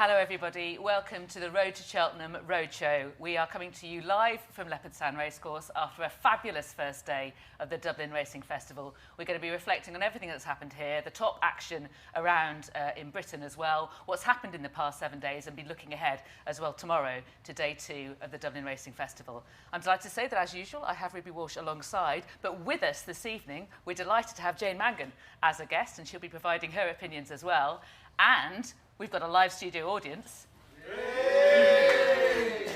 Hello everybody, welcome to the Road to Cheltenham Roadshow. We are coming to you live from Leopardstown Racecourse after a fabulous first day of the Dublin Racing Festival. We're going to be reflecting on everything that's happened here, the top action around in Britain as well, what's happened in the past 7 days, and be looking ahead as well tomorrow to day 2 of the Dublin Racing Festival. I'm delighted to say that as usual I have Ruby Walsh alongside, but with us this evening we're delighted to have Jane Mangan as a guest, and she'll be providing her opinions as well. And we've got a live studio audience. Yay!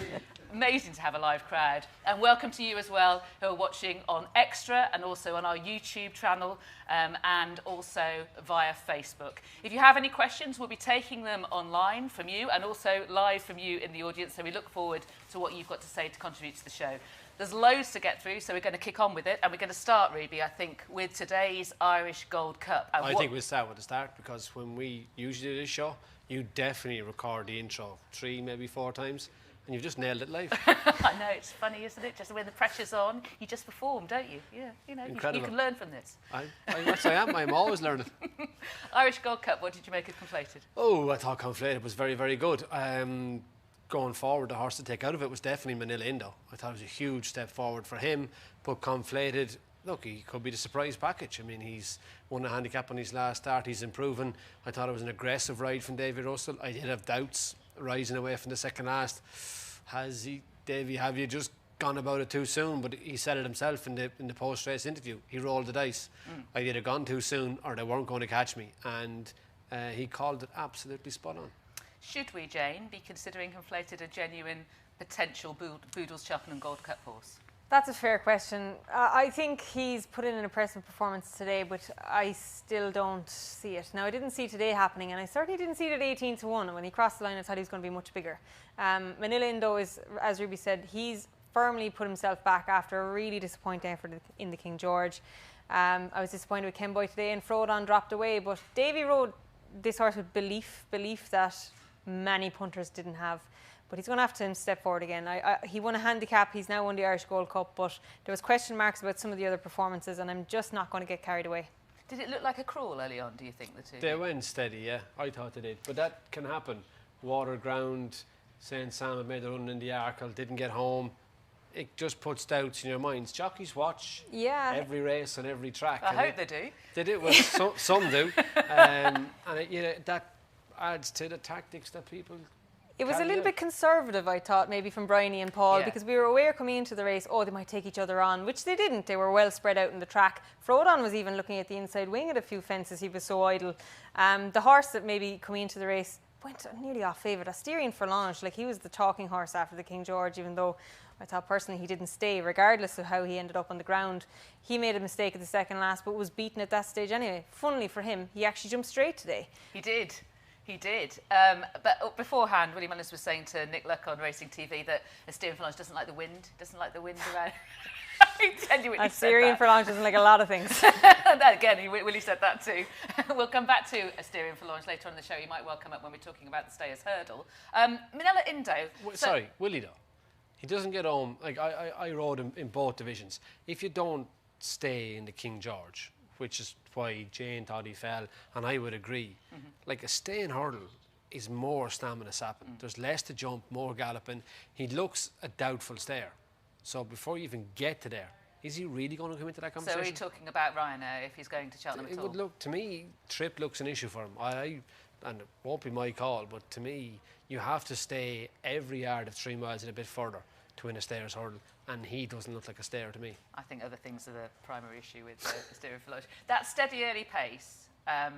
Amazing to have a live crowd. And welcome to you as well who are watching on Extra and also on our YouTube channel and also via Facebook. If you have any questions, we'll be taking them online from you and also live from you in the audience. So we look forward to what you've got to say to contribute to the show. There's loads to get through, so we're going to kick on with it. And we're going to start, Ruby, I think, with today's Irish Gold Cup. And I think we'll start with the start, because when we usually do this show, you definitely record the intro 3, maybe 4 times, and you've just nailed it live. I know, it's funny, isn't it? Just when the pressure's on, you just perform, don't you? Yeah, you know, you can learn from this. I'm always learning. Irish Gold Cup, what did you make of Conflated? Oh, I thought Conflated was very, very good. Going forward, the horse to take out of it was definitely Manila Indo. I thought it was a huge step forward for him, but Conflated, look, he could be the surprise package. I mean, he's won a handicap on his last start, he's improving. I thought it was an aggressive ride from David Russell. I did have doubts rising away from the second last. Davy, have you just gone about it too soon? But he said it himself in the post-race interview. He rolled the dice. I'd either gone too soon or they weren't going to catch me, and he called it absolutely spot on. Should we, Jane, be considering Conflated a genuine potential Boodle's Cheltenham Gold Cup horse? That's a fair question. I think he's put in an impressive performance today, but I still don't see it. Now, I didn't see today happening, and I certainly didn't see it at 18-1. And when he crossed the line, I thought he was going to be much bigger. Manila Indo is, as Ruby said, he's firmly put himself back after a really disappointing effort in the King George. I was disappointed with Kenboy today, and Frodon dropped away. But Davy rode this horse with belief that many punters didn't have. But he's going to have to step forward again. He won a handicap, he's now won the Irish Gold Cup, but there was question marks about some of the other performances, and I'm just not going to get carried away. Did it look like a crawl early on, do you think, the two? They went steady, yeah. I thought they did. But that can happen. Water, ground, St. Sam had made a run in the Arkle, didn't get home. It just puts doubts in your minds. Jockeys watch every race on every track. I hope they do. They do. Well, some do. And that adds to the tactics that people... It was a little bit conservative, I thought, maybe from Bryony and Paul, because we were aware coming into the race, they might take each other on, which they didn't. They were well spread out in the track. Frodon was even looking at the inside wing at a few fences. He was so idle. The horse that maybe coming into the race went nearly off favourite, Asterion Forlange, like he was the talking horse after the King George, even though I thought personally he didn't stay, regardless of how he ended up on the ground. He made a mistake at the second last, but was beaten at that stage anyway. Funnily for him, he actually jumped straight today. He did. He did. But beforehand, Willie Mullins was saying to Nick Luck on Racing TV that Asterion Forlange doesn't like the wind around. He genuinely Asterion Forlange doesn't like a lot of things. Again, Willie said that too. We'll come back to Asterion Forlange later on in the show. He might well come up when we're talking about the Stayers Hurdle. Manila Indo. Sorry, Willie though. He doesn't get home. Like I rode him in both divisions. If you don't stay in the King George, which is why Jane thought he fell, and I would agree. Like a staying hurdle is more stamina sapping. There's less to jump, more galloping. He looks a doubtful stayer. So before you even get to there, is he really going to come into that conversation? So are you talking about Rhino if he's going to Cheltenham at all? It would look, to me, trip looks an issue for him. And it won't be my call, but to me, you have to stay every yard of 3 miles and a bit further to win a stayer's hurdle, and he doesn't look like a stayer to me. I think other things are the primary issue with Asterion Forlange. That steady early pace,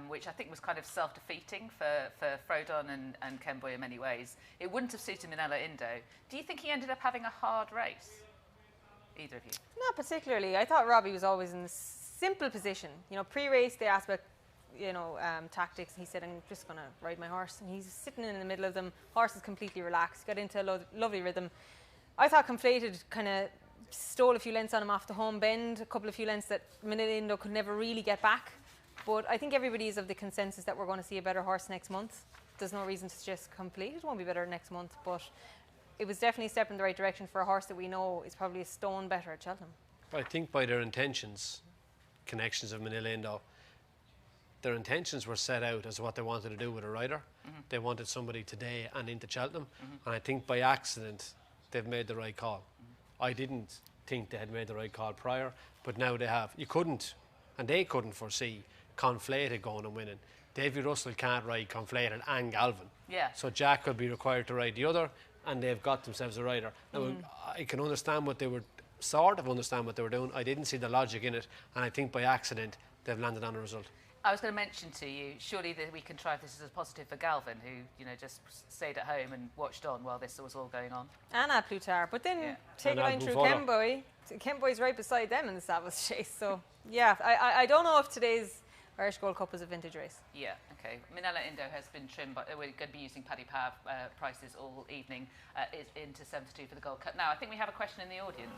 which I think was kind of self-defeating for Frodon and Kenboy in many ways, it wouldn't have suited Manila Indo. Do you think he ended up having a hard race? Either of you? Not particularly. I thought Robbie was always in a simple position. You know, pre-race they asked about tactics. He said, I'm just going to ride my horse. And he's sitting in the middle of them. Horse is completely relaxed. Got into a lovely rhythm. I thought Conflated kind of stole a few lengths on him off the home bend, a couple of few lengths that Manila Indo could never really get back. But I think everybody is of the consensus that we're going to see a better horse next month. There's no reason to suggest Conflated won't be better next month, but it was definitely a step in the right direction for a horse that we know is probably a stone better at Cheltenham. I think by their intentions, connections of Manila Indo, their intentions were set out as what they wanted to do with a rider. They wanted somebody today and into Cheltenham, and I think by accident they've made the right call. I didn't think they had made the right call prior, but now they have. You couldn't, and they couldn't foresee Conflated going and winning. Davy Russell can't ride Conflated and Galvin. Yeah. So Jack could be required to ride the other, and they've got themselves a rider. Now, I can understand what they were, sort of understand what they were doing. I didn't see the logic in it, and I think by accident they've landed on a result. I was going to mention to you, surely that we can try this as a positive for Galvin, who, you know, just stayed at home and watched on while this was all going on. And at Plutar, but then take And a line Al through Buffalo. Kenboy. Kenboy's right beside them in the Savills chase. So yeah, I don't know if today's Irish Gold Cup is a vintage race. Yeah, okay. Minella Indo has been trimmed, but we're going to be using Paddy Power prices all evening into 7-2 for the Gold Cup. Now, I think we have a question in the audience,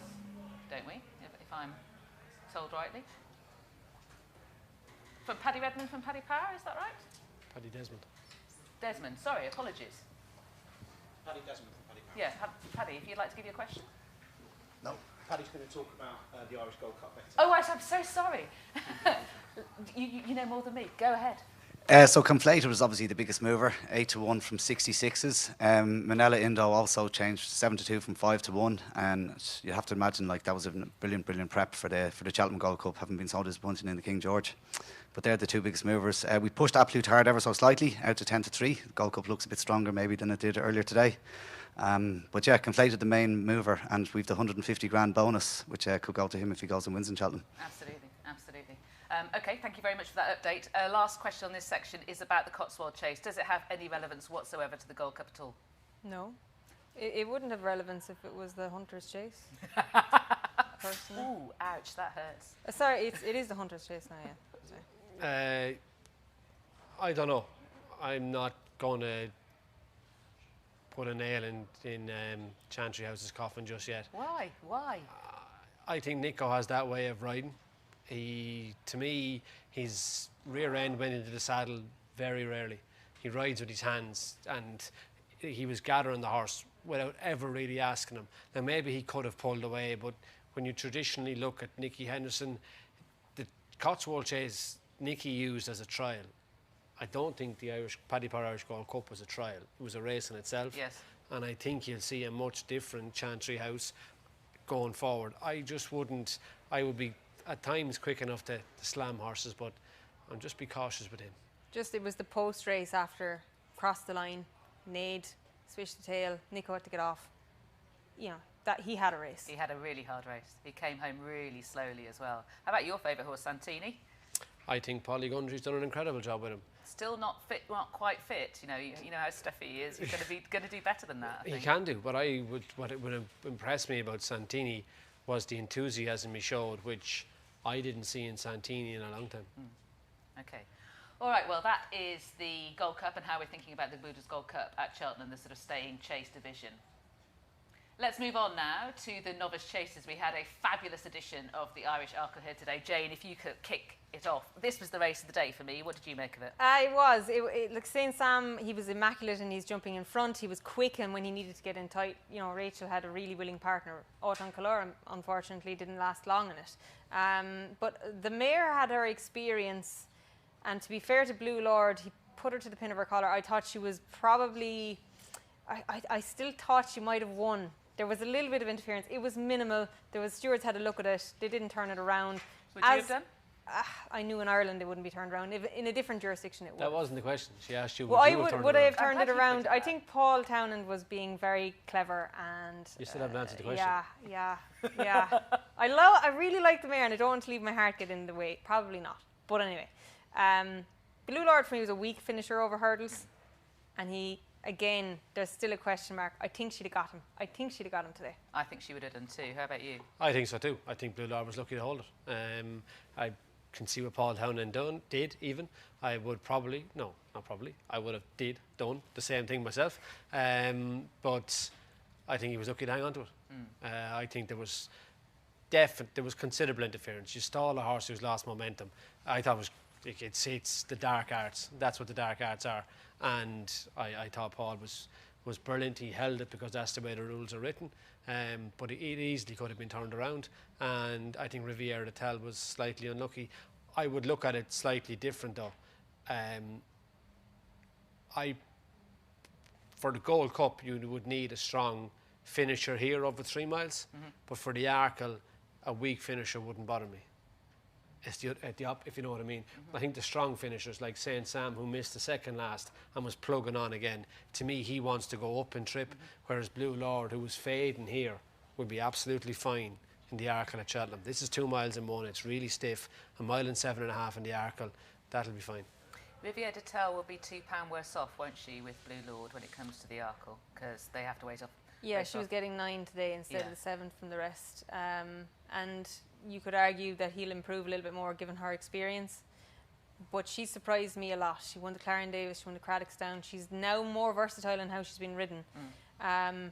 don't we? If I'm told rightly. From Paddy Redmond from Paddy Power, is that right? Paddy Desmond. Desmond, sorry, apologies. Paddy Desmond from Paddy Power. Yeah, Paddy, if you'd like to give your question. No, Paddy's going to talk about the Irish Gold Cup better. Oh, right, I'm so sorry. you know more than me. Go ahead. So Conflated was obviously the biggest mover, 8-1 from 66s. Manila Indo also changed 7-2 from 5-1, and you have to imagine like that was a brilliant prep for the Cheltenham Gold Cup, having been so disappointing in the King George. But they're the two biggest movers. We pushed Absolute Hard ever so slightly out to 10-3. The Gold Cup looks a bit stronger maybe than it did earlier today. But yeah, Conflated the main mover, and we've the 150 grand bonus, which could go to him if he goes and wins in Cheltenham. Absolutely. Okay, thank you very much for that update. Last question on this section is about the Cotswold Chase. Does it have any relevance whatsoever to the Gold Cup at all? No, it wouldn't have relevance if it was the Hunter's Chase. Personally. Ooh, ouch, that hurts. Sorry, it is the Hunter's Chase now. Yeah. Sorry. I don't know. I'm not going to put a nail in Chantry House's coffin just yet. Why? I think Nico has that way of riding. To me, his rear end went into the saddle very rarely. He rides with his hands, and he was gathering the horse without ever really asking him. Now, maybe he could have pulled away, but when you traditionally look at Nicky Henderson, the Cotswold Chase Nicky used as a trial. I don't think the Paddy Power Irish Gold Cup was a trial. It was a race in itself. Yes. And I think you'll see a much different Chantry House going forward. I would be at times quick enough to slam horses, but I'll just be cautious with him. It was the post race after crossed the line, neighed, switched the tail. Nico had to get off. You know that he had a race. He had a really hard race. He came home really slowly as well. How about your favourite horse, Santini? I think Polly Gundry's done an incredible job with him. Still not fit, not quite fit. You know how stuffy he is. He's going to do better than that. I think. He can do, but what would impress me about Santini was the enthusiasm he showed, which I didn't see in Santini in a long time. Okay. All right, well, that is the Gold Cup and how we're thinking about the Buddha's Gold Cup at Cheltenham, the sort of staying chase division. Let's move on now to the Novice Chasers. We had a fabulous edition of the Irish Arkle here today. Jane, if you could kick it off. This was the race of the day for me. What did you make of it? It was. Look, St. Sam, he was immaculate and he's jumping in front. He was quick, and when he needed to get in tight, you know, Rachel had a really willing partner. Autumn Calora, unfortunately, didn't last long in it. But the mare had her experience, and to be fair to Blue Lord, he put her to the pin of her collar. I thought she was probably... I still thought she might have won. There was a little bit of interference. It was minimal. Stewards had a look at it. They didn't turn it around. Would you have done? I knew in Ireland it wouldn't be turned around. If, in a different jurisdiction, it would. That wasn't the question. She asked you, Well, I would would I have I'm turned it glad you around? pointed I that. think Paul Townend was being very clever, and You still haven't answered the question. Yeah. I really like the mare, and I don't want to leave my heart get in the way. Probably not. But anyway, Blue Lord for me was a weak finisher over hurdles, and he. Again, there's still a question mark. I think she'd have got him. Today. I think she would have done too. How about you? I think so too. I think Blue Lord was lucky to hold it. I can see what Paul Townend did even. I would probably, no, not probably, I would have done the same thing myself. But I think he was lucky to hang on to it. I think there was considerable interference. You stall a horse who's lost momentum. I thought it's the dark arts. That's what the dark arts are. And I thought Paul was brilliant. He held it because that's the way the rules are written. But it easily could have been turned around. And I think Riviera de Tel was slightly unlucky. I would look at it slightly different though. For the Gold Cup, you would need a strong finisher here over 3 miles, but for the Arkle, a weak finisher wouldn't bother me. It's if you know what I mean. I think the strong finishers like St. Sam, who missed the second last and was plugging on again, to me he wants to go up and trip, whereas Blue Lord, who was fading here, would be absolutely fine in the Arkle at Cheltenham. This is 2 miles and 1, it's really stiff. 1 mile and 7.5 in the Arkle, that'll be fine. Riviere de Tel will be £2 worse off, won't she, with Blue Lord when it comes to the Arkle, because they have to wait off. Yeah, she was getting 9 today instead of the 7 from the rest. And you could argue that he'll improve a little bit more given her experience. But she surprised me a lot. She won the Clarendon Davis, she won the Craddockstown. She's now more versatile in how she's been ridden. I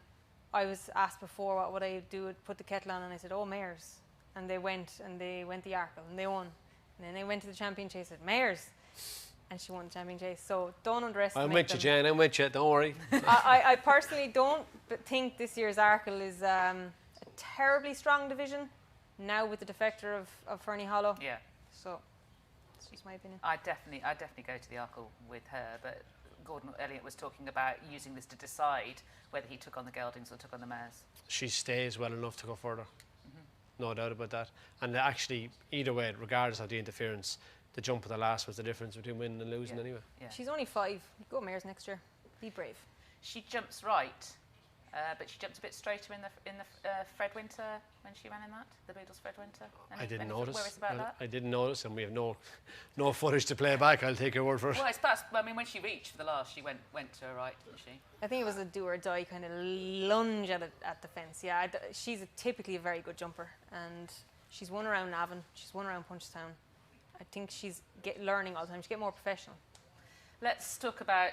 was asked before what would I do, put the kettle on, and I said, oh, mares. And they went the Arkle and they won. And then they went to the Champion Chase and said, mares. And she won the Champion Chase. So don't underestimate I'm with you, Jane. I'm with you. Don't worry. I personally don't think this year's Arkle is a terribly strong division. Now with the defector of Fernie Hollow. Yeah. So that's just my opinion. I'd definitely go to the Arkle with her, but Gordon Elliott was talking about using this to decide whether he took on the geldings or took on the mares. She stays well enough to go further. No doubt about that. And actually, either way, regardless of the interference, the jump of the last was the difference between winning and losing anyway. Yeah. She's only 5. Go mares next year. Be brave. She jumps right, but she jumped a bit straighter in the Fred Winter when she ran in that, the Beadles Fred Winter. I didn't notice. Worries about that? I didn't notice, and we have no footage to play back. I'll take your word for it. Well, it's past, I mean, when she reached for the last, she went to her right, didn't she? I think it was a do or die kind of lunge at the fence. Yeah, she's typically a very good jumper, and she's won around Navan. She's won around Punchestown. I think she's learning all the time. She's getting more professional. Let's talk about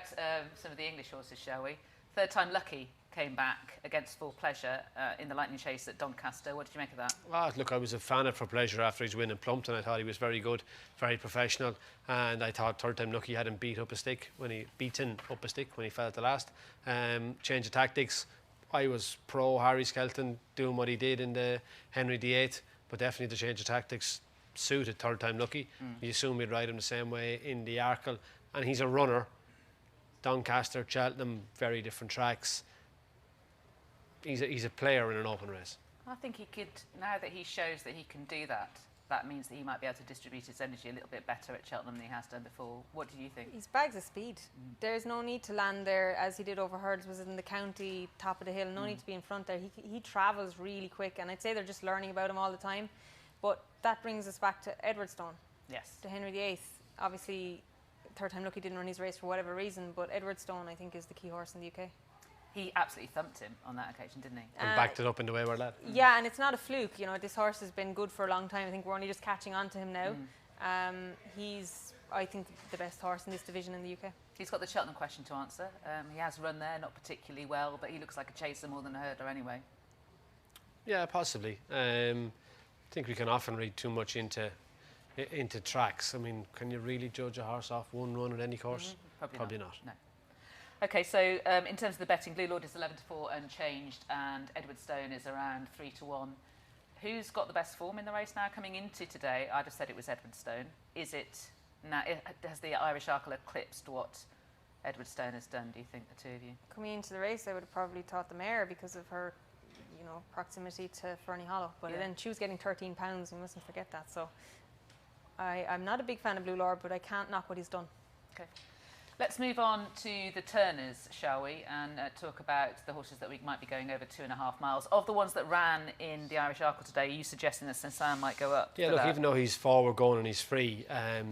some of the English horses, shall we? Third Time Lucky came back against Full Pleasure in the Lightning Chase at Doncaster. What did you make of that? Look, I was a fan of For Pleasure after his win in Plumpton. I thought he was very good, very professional, and I thought Third Time Lucky had him beaten up a stick when he fell at the last. Change of tactics. I was pro Harry Skelton doing what he did in the Henry VIII, but definitely the change of tactics suited Third Time Lucky. You assume he'd ride him the same way in the Arkle, and he's a runner. Doncaster, Cheltenham, very different tracks. He's a player in an open race. I think he could, now that he shows that he can do that, that means that he might be able to distribute his energy a little bit better at Cheltenham than he has done before. What do you think? He's bags of speed. There's no need to land there as he did over Hurdles, was in the county, top of the hill. No need to be in front there. He travels really quick, and I'd say they're just learning about him all the time. But that brings us back to Edwardstown. Yes. To Henry VIII. Obviously, Third Time Lucky didn't run his race for whatever reason, but Edwardstown, I think, is the key horse in the UK. He absolutely thumped him on that occasion, didn't he? And backed it up in the Wayward Lad. Yeah, and it's not a fluke. You know, this horse has been good for a long time. I think we're only just catching on to him now. He's, I think, the best horse in this division in the UK. He's got the Cheltenham question to answer. He has run there, not particularly well, but he looks like a chaser more than a hurdler anyway. Yeah, possibly. I think we can often read too much into tracks. I mean, can you really judge a horse off one run at any course? Probably not. No. Okay, so in terms of the betting, Blue Lord is 11-4 unchanged, and Edwardstown is around 3-1. Who's got the best form in the race now coming into today? I'd have said it was Edwardstown. Is it now? Has the Irish Arkle eclipsed what Edwardstown has done? Do you think, the two of you? Coming into the race, I would have probably thought the mare because of her, you know, proximity to Fernie Hollow. But then she was getting £13. We mustn't forget that. So I'm not a big fan of Blue Lord, but I can't knock what he's done. Okay. Let's move on to the Turners, shall we, and talk about the horses that we might be going over 2.5 miles. Of the ones that ran in the Irish Arkle today, are you suggesting that Saint-Sam might go up? Yeah, look, even though he's forward going and he's free,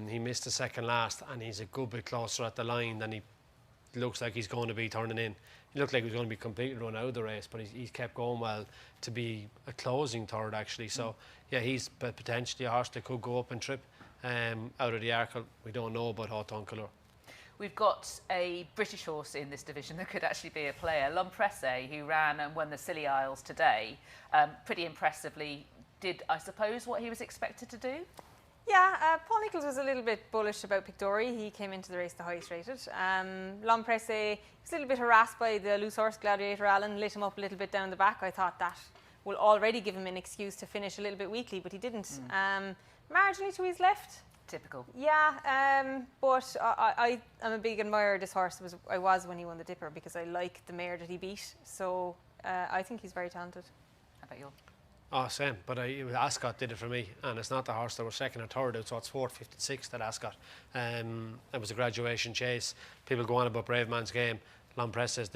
he missed the second last, and he's a good bit closer at the line than he looks like he's going to be turning in. He looked like he was going to be completely run out of the race, but he's kept going well to be a closing third, actually. So, yeah, he's potentially a horse that could go up and trip out of the Arkle. We don't know about Hawthorne Colour. We've got a British horse in this division that could actually be a player, L'Empresse, who ran and won the Scilly Isles today. Pretty impressively did, I suppose, what he was expected to do. Yeah, Paul Nichols was a little bit bullish about Pictori. He came into the race the highest rated. L'Empresse was a little bit harassed by the loose horse, Gladiator Allen, lit him up a little bit down the back. I thought that will already give him an excuse to finish a little bit weakly, but he didn't. Marginally to his left. Typical. Yeah, but I'm a big admirer of this horse. I was when he won the Dipper, because I like the mare that he beat. So I think he's very talented. How about you? Oh, same. But Ascot did it for me, and it's not the horse that was second or third out, so it's 4th, 5th, and 6th at Ascot. It was a graduation chase. People go on about Brave Man's Game. Lompress has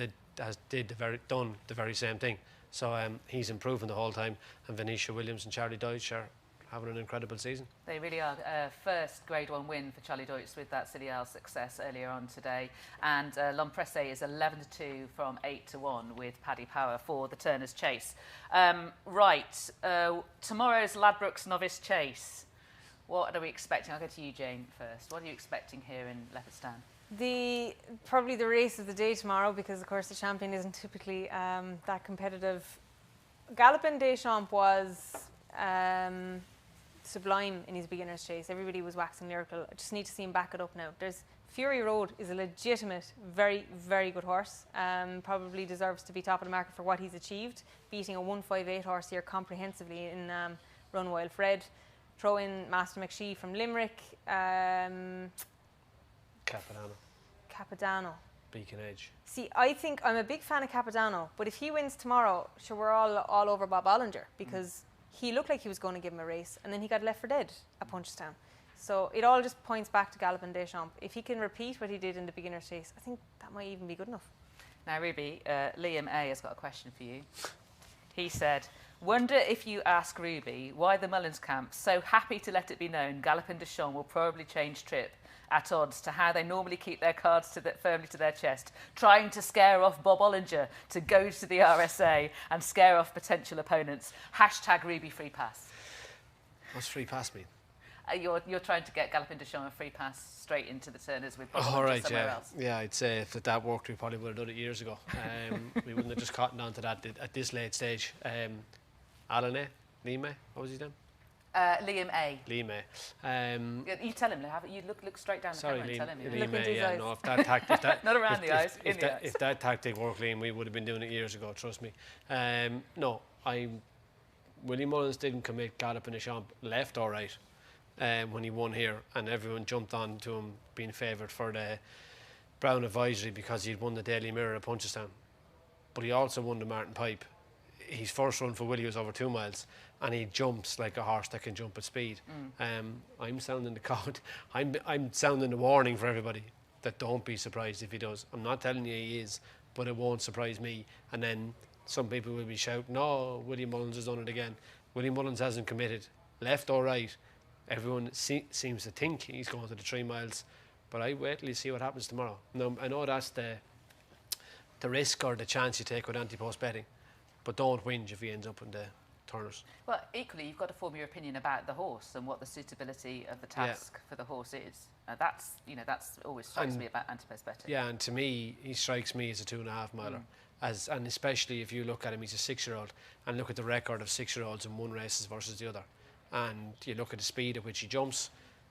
done the very same thing. So he's improving the whole time, and Venetia Williams and Charlie Deutsch are having an incredible season. They really are. First Grade 1 win for Charlie Deutsch with that City Isle success earlier on today. And Lompresse is 11-2 from 8-1 with Paddy Power for the Turner's Chase. Right, tomorrow's Ladbrokes Novice Chase. What are we expecting? I'll go to you, Jane, first. What are you expecting here in Leopardstown? Probably the race of the day tomorrow, because of course the champion isn't typically that competitive. Galopin Deschamps was sublime in his beginner's chase. Everybody was waxing lyrical. I just need to see him back it up now. Fury Road is a legitimate, very, very good horse. Probably deserves to be top of the market for what he's achieved, beating a 158 horse here comprehensively in Run Wild Fred. Throw in Master McShee from Limerick. Capodanno. Beacon Edge. See, I think I'm a big fan of Capodanno, but if he wins tomorrow, sure, we're all over Bob Ollinger, because he looked like he was going to give him a race, and then he got left for dead at Punchestown. So it all just points back to Galopin Deschamps. If he can repeat what he did in the beginner's chase, I think that might even be good enough. Now, Ruby, Liam A has got a question for you. He said, wonder if you ask Ruby why the Mullins camp so happy to let it be known Galopin Deschamps will probably change trip at odds to how they normally keep their cards firmly to their chest, trying to scare off Bob Ollinger to go to the RSA and scare off potential opponents. Hashtag Ruby free pass. What's free pass mean? You're trying to get Galopin Deschamps a free pass straight into the Turners with Bob Oh, Ollinger right, somewhere yeah. else. Yeah, I'd say if that worked, we probably would have done it years ago. We wouldn't have just cottoned on to that at this late stage. Alan A? Liam A? What was his name? Liam A. Liam A. You tell him, you look straight down the Sorry, camera and tell him. Liam Look into A, his yeah, eyes. no, if that tactic... Not around the eyes, in the eyes. If that tactic worked, Liam, we would have been doing it years ago, trust me. No, Willie Mullins didn't commit Galopin Deschamps left or right when he won here, and everyone jumped on to him being favoured for the Brown Advisory because he'd won the Daily Mirror at Punchestown. But he also won the Martin Pipe. His first run for Willie was over 2 miles, and he jumps like a horse that can jump at speed. I'm sounding the code. I'm sounding the warning for everybody that don't be surprised if he does. I'm not telling you he is, but it won't surprise me. And then some people will be shouting, "No, Willie Mullins has done it again." Willie Mullins hasn't committed left or right. Everyone seems to think he's going to the 3 miles, but I wait till you see what happens tomorrow. No, I know that's the risk or the chance you take with anti-post betting, but don't whinge if he ends up in the Turners. Well, equally, you've got to form your opinion about the horse and what the suitability of the task for the horse is. That's always strikes me about anti-post betting. Yeah, and to me, he strikes me as a 2.5 miler. And especially if you look at him, he's a 6-year-old, and look at the record of 6-year-olds in one races versus the other. And you look at the speed at which he jumps,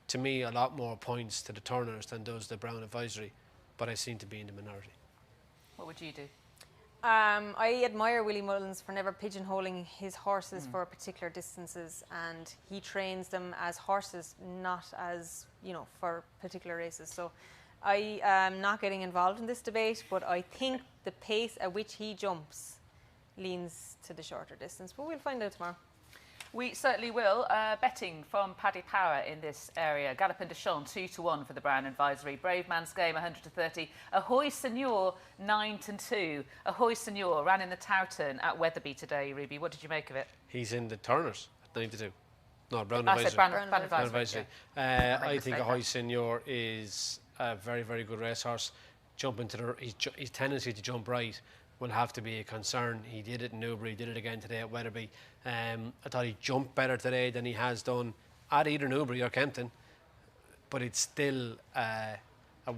to me, a lot more points to the Turners than does the Brown Advisory, but I seem to be in the minority. What would you do? I admire Willie Mullins for never pigeonholing his horses for particular distances, and he trains them as horses, not as, for particular races. So I am not getting involved in this debate, but I think the pace at which he jumps leans to the shorter distance, but we'll find out tomorrow. We certainly will. Betting from Paddy Power in this area. Galopin Deschamps 2-1 for the Brown Advisory. Brave Man's Game 100-30. Ahoy Senior 9-2. Ahoy Senior ran in the Towton at Wetherby today. Ruby, what did you make of it? He's in the Turners at 9-2. No, Brown I Advisory. said Brown Advisory. Advisory. Yeah. I think Ahoy Senior is a very, very good racehorse. His tendency to jump right will have to be a concern. He did it in Newbury, he did it again today at Wetherby. I thought he jumped better today than he has done at either Newbury or Kempton, but it's still a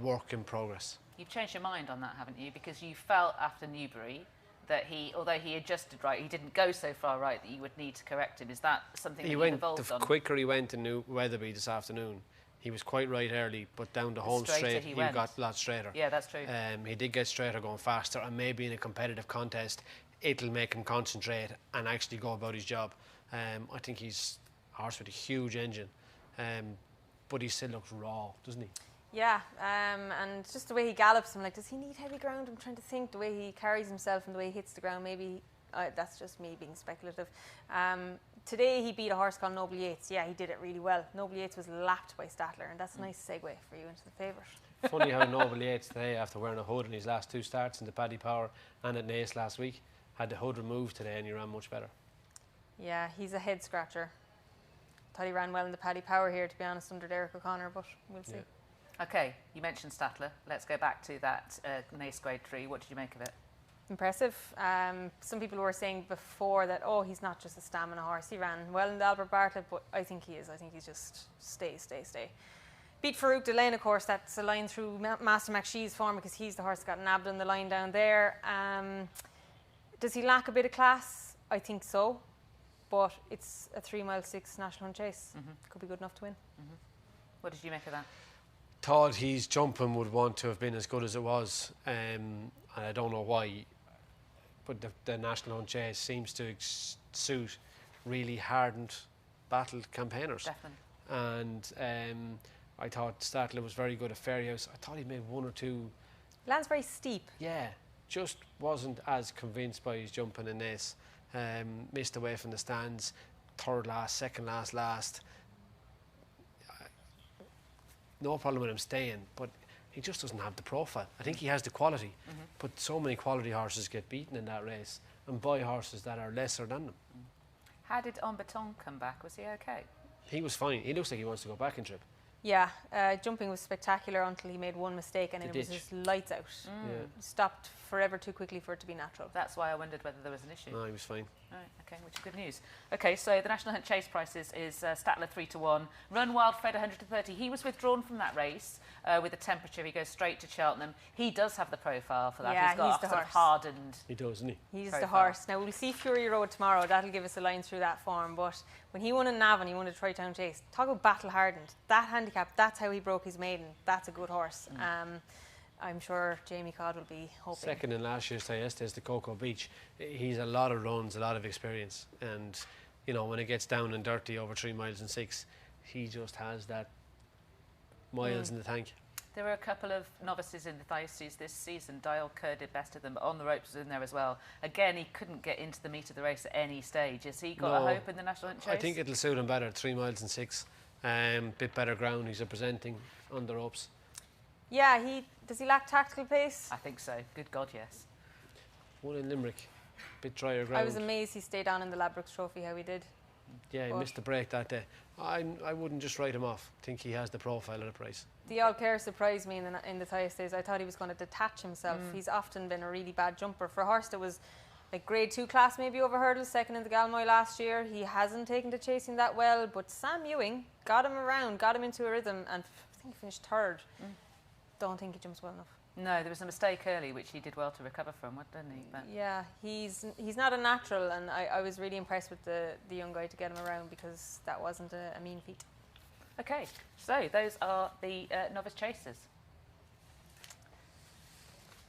work in progress. You've changed your mind on that, haven't you? Because you felt after Newbury that although he adjusted right, he didn't go so far right that you would need to correct him. Is that something that you've evolved on? The quicker he went to Wetherby this afternoon, he was quite right early, but down the home straight, he got a lot straighter. Yeah, that's true. He did get straighter going faster, and maybe in a competitive contest, it'll make him concentrate and actually go about his job. I think he's a horse with a huge engine. but he still looks raw, doesn't he? Yeah, and just the way he gallops, I'm like, does he need heavy ground? I'm trying to think the way he carries himself and the way he hits the ground. Maybe that's just me being speculative. Today he beat a horse called Noble Yates. Yeah, he did it really well. Noble Yates was lapped by Statler, and that's a nice segue for you into the favourite. Funny how Noble Yates today, after wearing a hood in his last 2 starts in the Paddy Power and at Naas last week, had the hood removed today and he ran much better. Yeah, he's a head scratcher. Thought he ran well in the Paddy Power here, to be honest, under Derek O'Connor, but we'll see. Yeah. Okay, you mentioned Statler. Let's go back to that Naas Grade 3. What did you make of it? Impressive. Some people were saying before that, oh, he's not just a stamina horse. He ran well in the Albert Bartlett, but I think he is. I think he's just stay. Beat Farouk Delaine, of course. That's a line through Master McShee's form because he's the horse that got nabbed on the line down there. Does he lack a bit of class? I think so. But it's a 3 mile 6 national hunt chase. Could be good enough to win. What did you make of that? Thought his jumping would want to have been as good as it was, and I don't know why, but the national hunt chase seems to suit really hardened, battled campaigners. Definitely. And I thought Statler was very good at Fairyhouse. I thought he made 1 or 2. Lands very steep. Yeah, just wasn't as convinced by his jumping in this. Missed away from the stands, third last, second last. No problem with him staying, but he just doesn't have the profile. I think he has the quality, but so many quality horses get beaten in that race and by horses that are lesser than them. How did En Beton come back? Was he okay? He was fine. He looks like he wants to go back in trip. Yeah, jumping was spectacular until he made one mistake and it was just lights out. Yeah. Stopped forever too quickly for it to be natural. That's why I wondered whether there was an issue. No, he was fine. Right, okay, which is good news. Okay, so the National Hunt Chase prices is Statler 3 to 1, Run Wild Fred 100 to 30. He was withdrawn from that race with the temperature. He goes straight to Cheltenham. He does have the profile for that. Yeah, he's got he's a the sort of horse. hardened. He does, doesn't he? He's profile. the horse. Now we'll see Fury Road tomorrow. That'll give us a line through that form. But when he won in Navan, he won a Tri-Town Chase. Talk about battle hardened. That handicap, that's how he broke his maiden. That's a good horse. I'm sure Jamie Codd will be hoping. Second in last year's Tayestes to Cocoa Beach. He's a lot of runs, a lot of experience, and you know when it gets down and dirty over 3 miles and 6, he just has that miles in the tank. There were a couple of novices in the Thyestes this season. Dial Kerr did best of them, but On the Ropes was in there as well. Again, he couldn't get into the meat of the race at any stage. Has he got a hope in the National Hunt Chase? I think it'll suit him better, 3 miles and 6. Bit better ground. He's representing On the Ropes. Yeah, does he lack tactical pace? I think so. Good God, yes. One in Limerick, bit drier ground. I was amazed he stayed on in the Ladbrokes Trophy how he did. Yeah, he missed the break that day. I wouldn't just write him off. I think he has the profile of the price. The All Care surprised me in the Thyestes. I thought he was going to detach himself. He's often been a really bad jumper. For a horse that was like grade 2 class maybe over hurdles, second in the Galmoy last year, he hasn't taken to chasing that well, but Sam Ewing got him around, got him into a rhythm, and I think he finished third. Don't think he jumps well enough. No, there was a mistake early which he did well to recover from, didn't he? But yeah, he's not a natural, and I was really impressed with the young guy to get him around because that wasn't a mean feat. okay, so those are the Novice Chasers.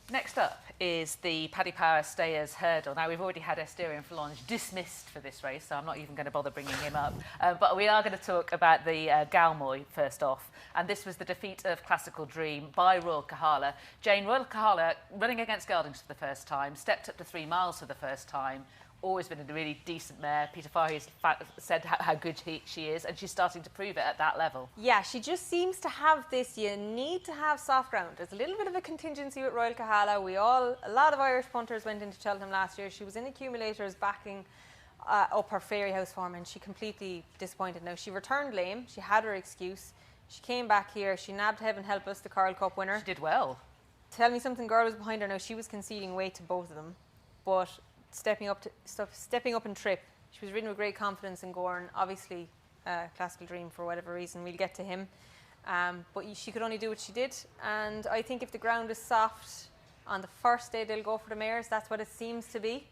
Next up is the Paddy Power Stayers Hurdle. Now, we've already had Esterian Falange dismissed for this race, so I'm not even going to bother bringing him up. But we are going to talk about the Galmoy first off. And this was the defeat of Classical Dream by Royal Kahala. Royal Kahala, running against Geldings for the first time, stepped up to 3 miles for the first time. Always been a really decent mare. Peter Fahey's said how good she is, and she's starting to prove it at that level. Yeah, she just seems to have this. You need to have soft ground. There's a little bit of a contingency with Royal Kahala. A lot of Irish punters went into Cheltenham last year. She was in accumulators backing up her Fairyhouse form, and she completely disappointed. Now, she returned lame. She had her excuse. She came back here. She nabbed Heaven Help Us, the Coral Cup winner. She did well. Tell me something, girl was behind her. Now, she was conceding weight to both of them, but stepping up in trip. She was ridden with great confidence in Gorn. Obviously, Classical Dream for whatever reason. We'll get to him. But she could only do what she did. And I think if the ground is soft on the first day, they'll go for the mares. That's what it seems to be.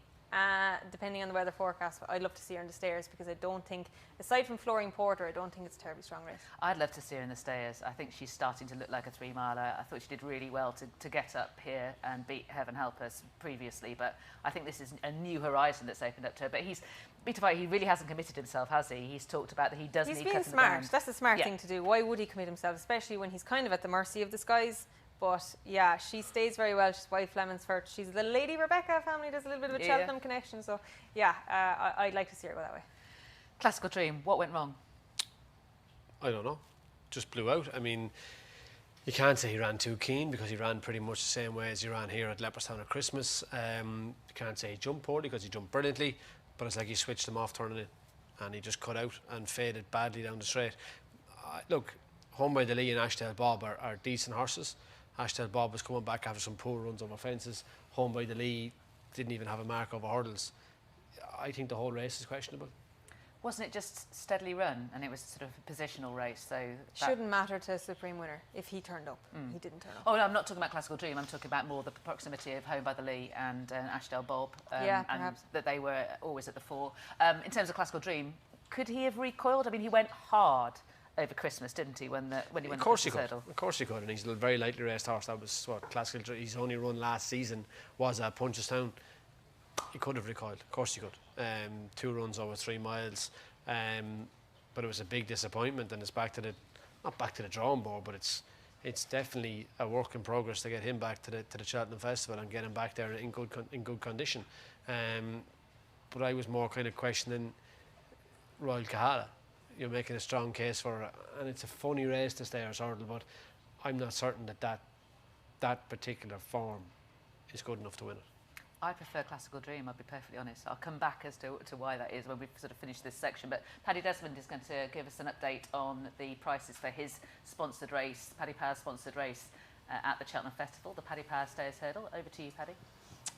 depending on the weather forecast. I'd love to see her in the stairs because I don't think, aside from Florian Porter, I don't think it's a terribly strong race. I'd love to see her in the stairs. I think she's starting to look like a 3-miler. I thought she did really well to get up here and beat Heaven Help Us previously, but I think this is a new horizon that's opened up to her. But he really hasn't committed himself, has he? He's talked about that he does need cutting the ground. He's being smart. That's a smart thing to do. Why would he commit himself, especially when he's kind of at the mercy of the skies? But yeah, she stays very well. She's wife Lemonsford. She's the Lady Rebecca family. There's a little bit of a Cheltenham connection. So yeah, I'd like to see her go that way. Classical Dream, what went wrong? I don't know. Just blew out. I mean, you can't say he ran too keen because he ran pretty much the same way as he ran here at Leopardstown at Christmas. You can't say he jumped poorly because he jumped brilliantly, but it's like he switched him off turning in and he just cut out and faded badly down the straight. Look, Home by the Lee and Ashdale Bob are decent horses. Ashdale Bob was coming back after some poor runs over fences. Home by the Lee didn't even have a mark over hurdles. I think the whole race is questionable. Wasn't it just steadily run and it was sort of a positional race? So shouldn't matter to a Supreme Winner if he turned up. He didn't turn up. Oh no, I'm not talking about Classical Dream. I'm talking about more the proximity of Home by the Lee and Ashdale Bob. Yeah, and perhaps. that they were always at the fore. In terms of Classical Dream, could he have recoiled? I mean, he went hard over Christmas, didn't he? When he went the Novices Hurdle. Of course he could, and he's a very lightly raced horse. That was what Classical Dream. His only run last season was at Punchestown. He could have recoiled. Of course he could. 2 runs over 3 miles. But it was a big disappointment, and it's back to not back to the drawing board, but it's definitely a work in progress to get him back to the Cheltenham Festival and get him back there in good condition. But I was more kind of questioning Royal Kahala. You're making a strong case for it, and it's a funny race, the Stayers Hurdle, but I'm not certain that particular form is good enough to win it. I prefer Classical Dream, I'll be perfectly honest. I'll come back as to why that is when we've sort of finished this section. But Paddy Desmond is going to give us an update on the prices for his sponsored race, Paddy Power's sponsored race at the Cheltenham Festival, the Paddy Power Stayers Hurdle. Over to you, Paddy.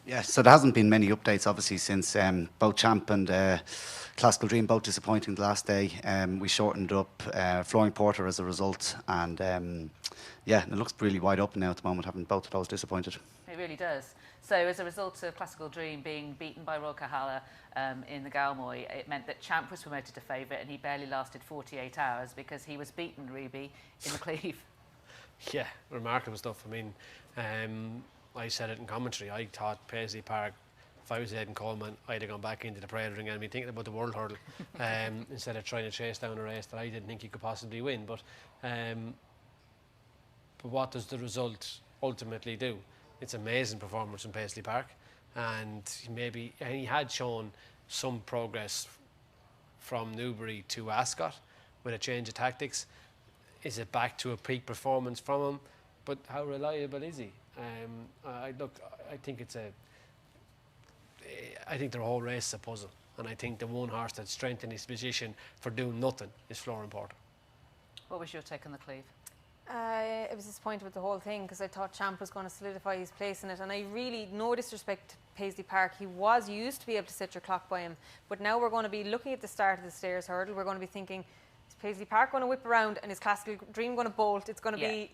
Yeah, so there hasn't been many updates, obviously, since both Champ and Classical Dream both disappointing the last day. We shortened up Florian Porter as a result, and yeah, it looks really wide open now at the moment, having both of those disappointed. It really does. So as a result of Classical Dream being beaten by Royal Kahala in the Galmoy, it meant that Champ was promoted to favourite, and he barely lasted 48 hours because he was beaten, Ruby, in the Cleve. Yeah, remarkable stuff. I mean, I said it in commentary. I thought Paisley Park, if I was Aidan Coleman, I'd have gone back into the parade ring and been thinking about the World Hurdle instead of trying to chase down a race that I didn't think he could possibly win. But what does the result ultimately do? It's an amazing performance from Paisley Park, and he had shown some progress from Newbury to Ascot with a change of tactics. Is it back to a peak performance from him? But how reliable is he? I think the whole race is a puzzle, and I think the one horse that strengthened his position for doing nothing is Florian Porter. What was your take on the Cleve? I was disappointed with the whole thing because I thought Champ was going to solidify his place in it, and I really, no disrespect to Paisley Park, he was used to be able to set your clock by him, but now we're going to be looking at the start of the Stayers Hurdle. We're going to be thinking, is Paisley Park going to whip around and is Classical Dream going to bolt? It's going to be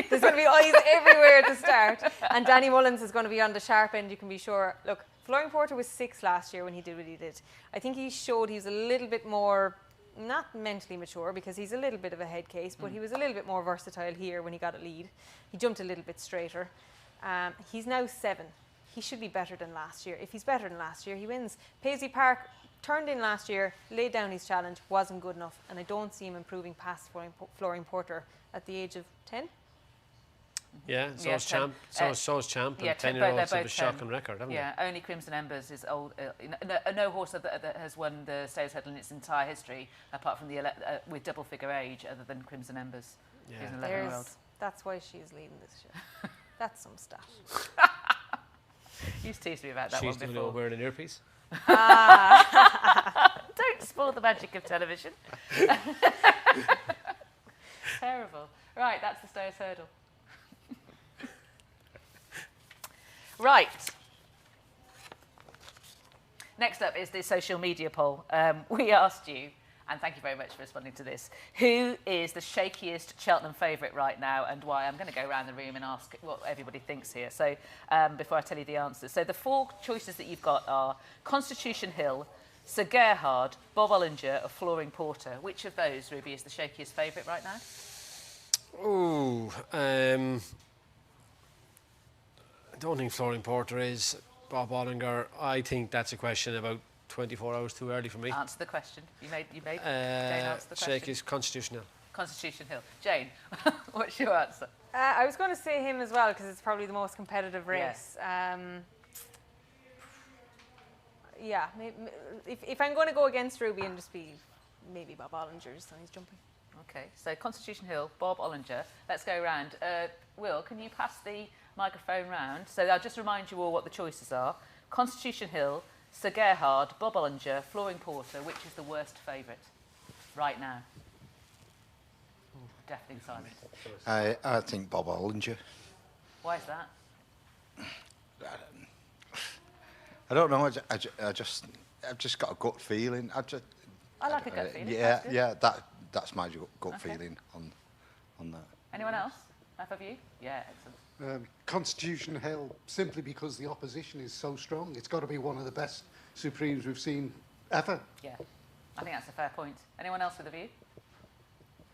there's going to be eyes everywhere at the start, and Danny Mullins is going to be on the sharp end, you can be sure. Look, Florian Porter was 6 last year when he did what he did. I think he showed he was a little bit more, not mentally mature because he's a little bit of a head case, but he was a little bit more versatile here when he got a lead. He jumped a little bit straighter. He's now 7. He should be better than last year. If he's better than last year, he wins. Paisley Park turned in last year, laid down his challenge, wasn't good enough, and I don't see him improving past Florian Porter at the age of 10. Yeah, so is Champ. So is Champ. And 10-year-olds have a shocking record, haven't they? Only Crimson Embers is old. No horse that has won the Stayers Hurdle in its entire history, apart from with double figure age, other than Crimson Embers. Yeah. She's an 11-year-old. That's why she's leading this show. That's some stuff. You've teased me about that one before. She's still wearing an earpiece. Don't spoil the magic of television. Terrible. Right, that's the Stayers Hurdle. Right. Next up is the social media poll. We asked you, And thank you very much for responding to this. Who is the shakiest Cheltenham favourite right now and why? I'm going to go around the room and ask what everybody thinks here. So before I tell you the answers. So the 4 choices that you've got are Constitution Hill, Sir Gerhard, Bob Ollinger or Florian Porter. Which of those, Ruby, is the shakiest favourite right now? Ooh, I don't think Florian Porter is. Bob Ollinger, I think that's a question about 24 hours too early for me. Answer the question. You made Jane answer the question. Shakiest Constitution Hill. Constitution Hill. Jane, what's your answer? I was going to say him as well because it's probably the most competitive race. Yeah, if I'm going to go against Ruby and just be maybe Bob Ollinger, just so he's jumping. Okay, so Constitution Hill, Bob Ollinger. Let's go around. Will, can you pass the microphone round? So I'll just remind you all what the choices are. Constitution Hill, Sir Gerhard, Bob Ollinger, Florian Porter. Which is the worst favourite right now? Ooh, deafening silence. I think Bob Ollinger. Why is that? I don't know. I've just got a gut feeling. I like a gut feeling. Yeah. That's my gut feeling on that. Anyone else? Enough of you? Yeah, excellent. Constitution Hill, simply because the opposition is so strong. It's got to be one of the best Supremes we've seen ever. Yeah, I think that's a fair point. Anyone else with a view?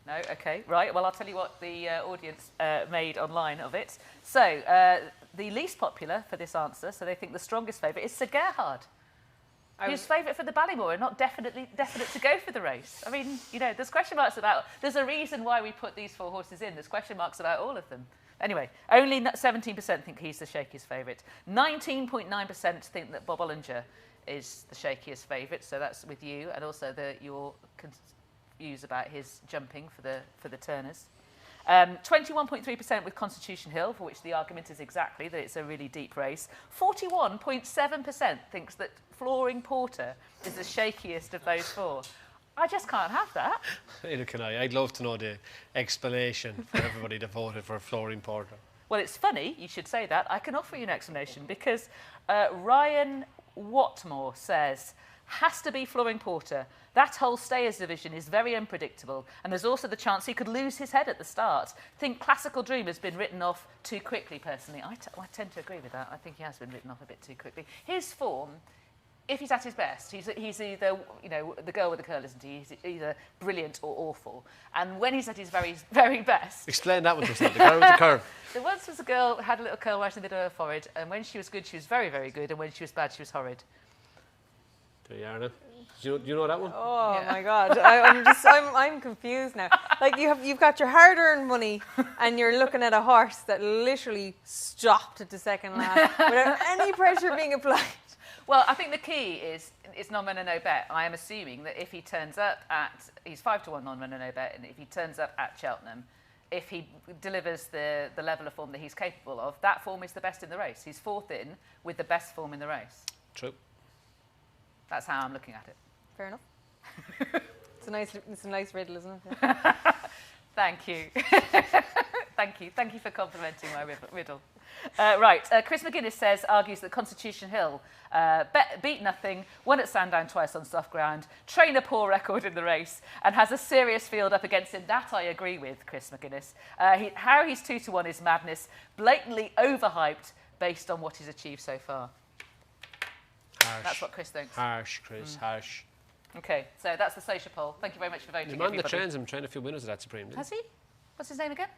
No? Okay, right. Well, I'll tell you what the audience made online of it. So, the least popular for this answer, so they think the strongest favourite, is Sir Gerhard. Who's favourite for the Ballymore and not definite to go for the race. I mean, you know, there's question marks about... There's a reason why we put these 4 horses in. There's question marks about all of them. Anyway, only 17% think he's the shakiest favourite. 19.9% think that Bob Ollinger is the shakiest favourite. So that's with you, and also your views about his jumping for the turners. 21.3% with Constitution Hill, for which the argument is exactly that it's a really deep race. 41.7% thinks that Florian Porter is the shakiest of those 4. I just can't have that. Neither can I. I'd love to know the explanation for everybody that voted for Florian Porter. Well, it's funny you should say that. I can offer you an explanation because Ryan Watmore says, has to be Florian Porter. That whole stayers division is very unpredictable, and there's also the chance he could lose his head at the start. Think Classical Dream has been written off too quickly, personally. I tend to agree with that. I think he has been written off a bit too quickly. His form, if he's at his best, he's either, you know, the girl with the curl, isn't he? He's either brilliant or awful. And when he's at his very, very best... Explain that one to us, the girl with the curl. There once was a girl who had a little curl right in the middle of her forehead, and when she was good, she was very, very good, and when she was bad, she was horrid. There you are now. Do you know that one? Oh my God, I'm confused now. Like you've got your hard-earned money, and you're looking at a horse that literally stopped at the second lap without any pressure being applied. Well, I think the key is it's non-run and no bet. I am assuming that if he turns up he's 5-1 non-run and no bet, and if he turns up at Cheltenham, if he delivers the level of form that he's capable of, that form is the best in the race. He's 4th in with the best form in the race. True. That's how I'm looking at it. Fair enough. It's a nice riddle, isn't it? Thank you. Thank you for complimenting my riddle. Right, Chris McGuinness argues that Constitution Hill beat nothing, won at Sandown twice on soft ground, trained a poor record in the race, and has a serious field up against him. That I agree with, Chris McGuinness. How he's 2-1 is madness, blatantly overhyped based on what he's achieved so far. Harsh. That's what Chris thinks. Harsh, Chris, harsh. Okay, so that's the social poll. Thank you very much for voting. The man that trains him trained a few winners of that Supreme, didn't Has he? What's his name again?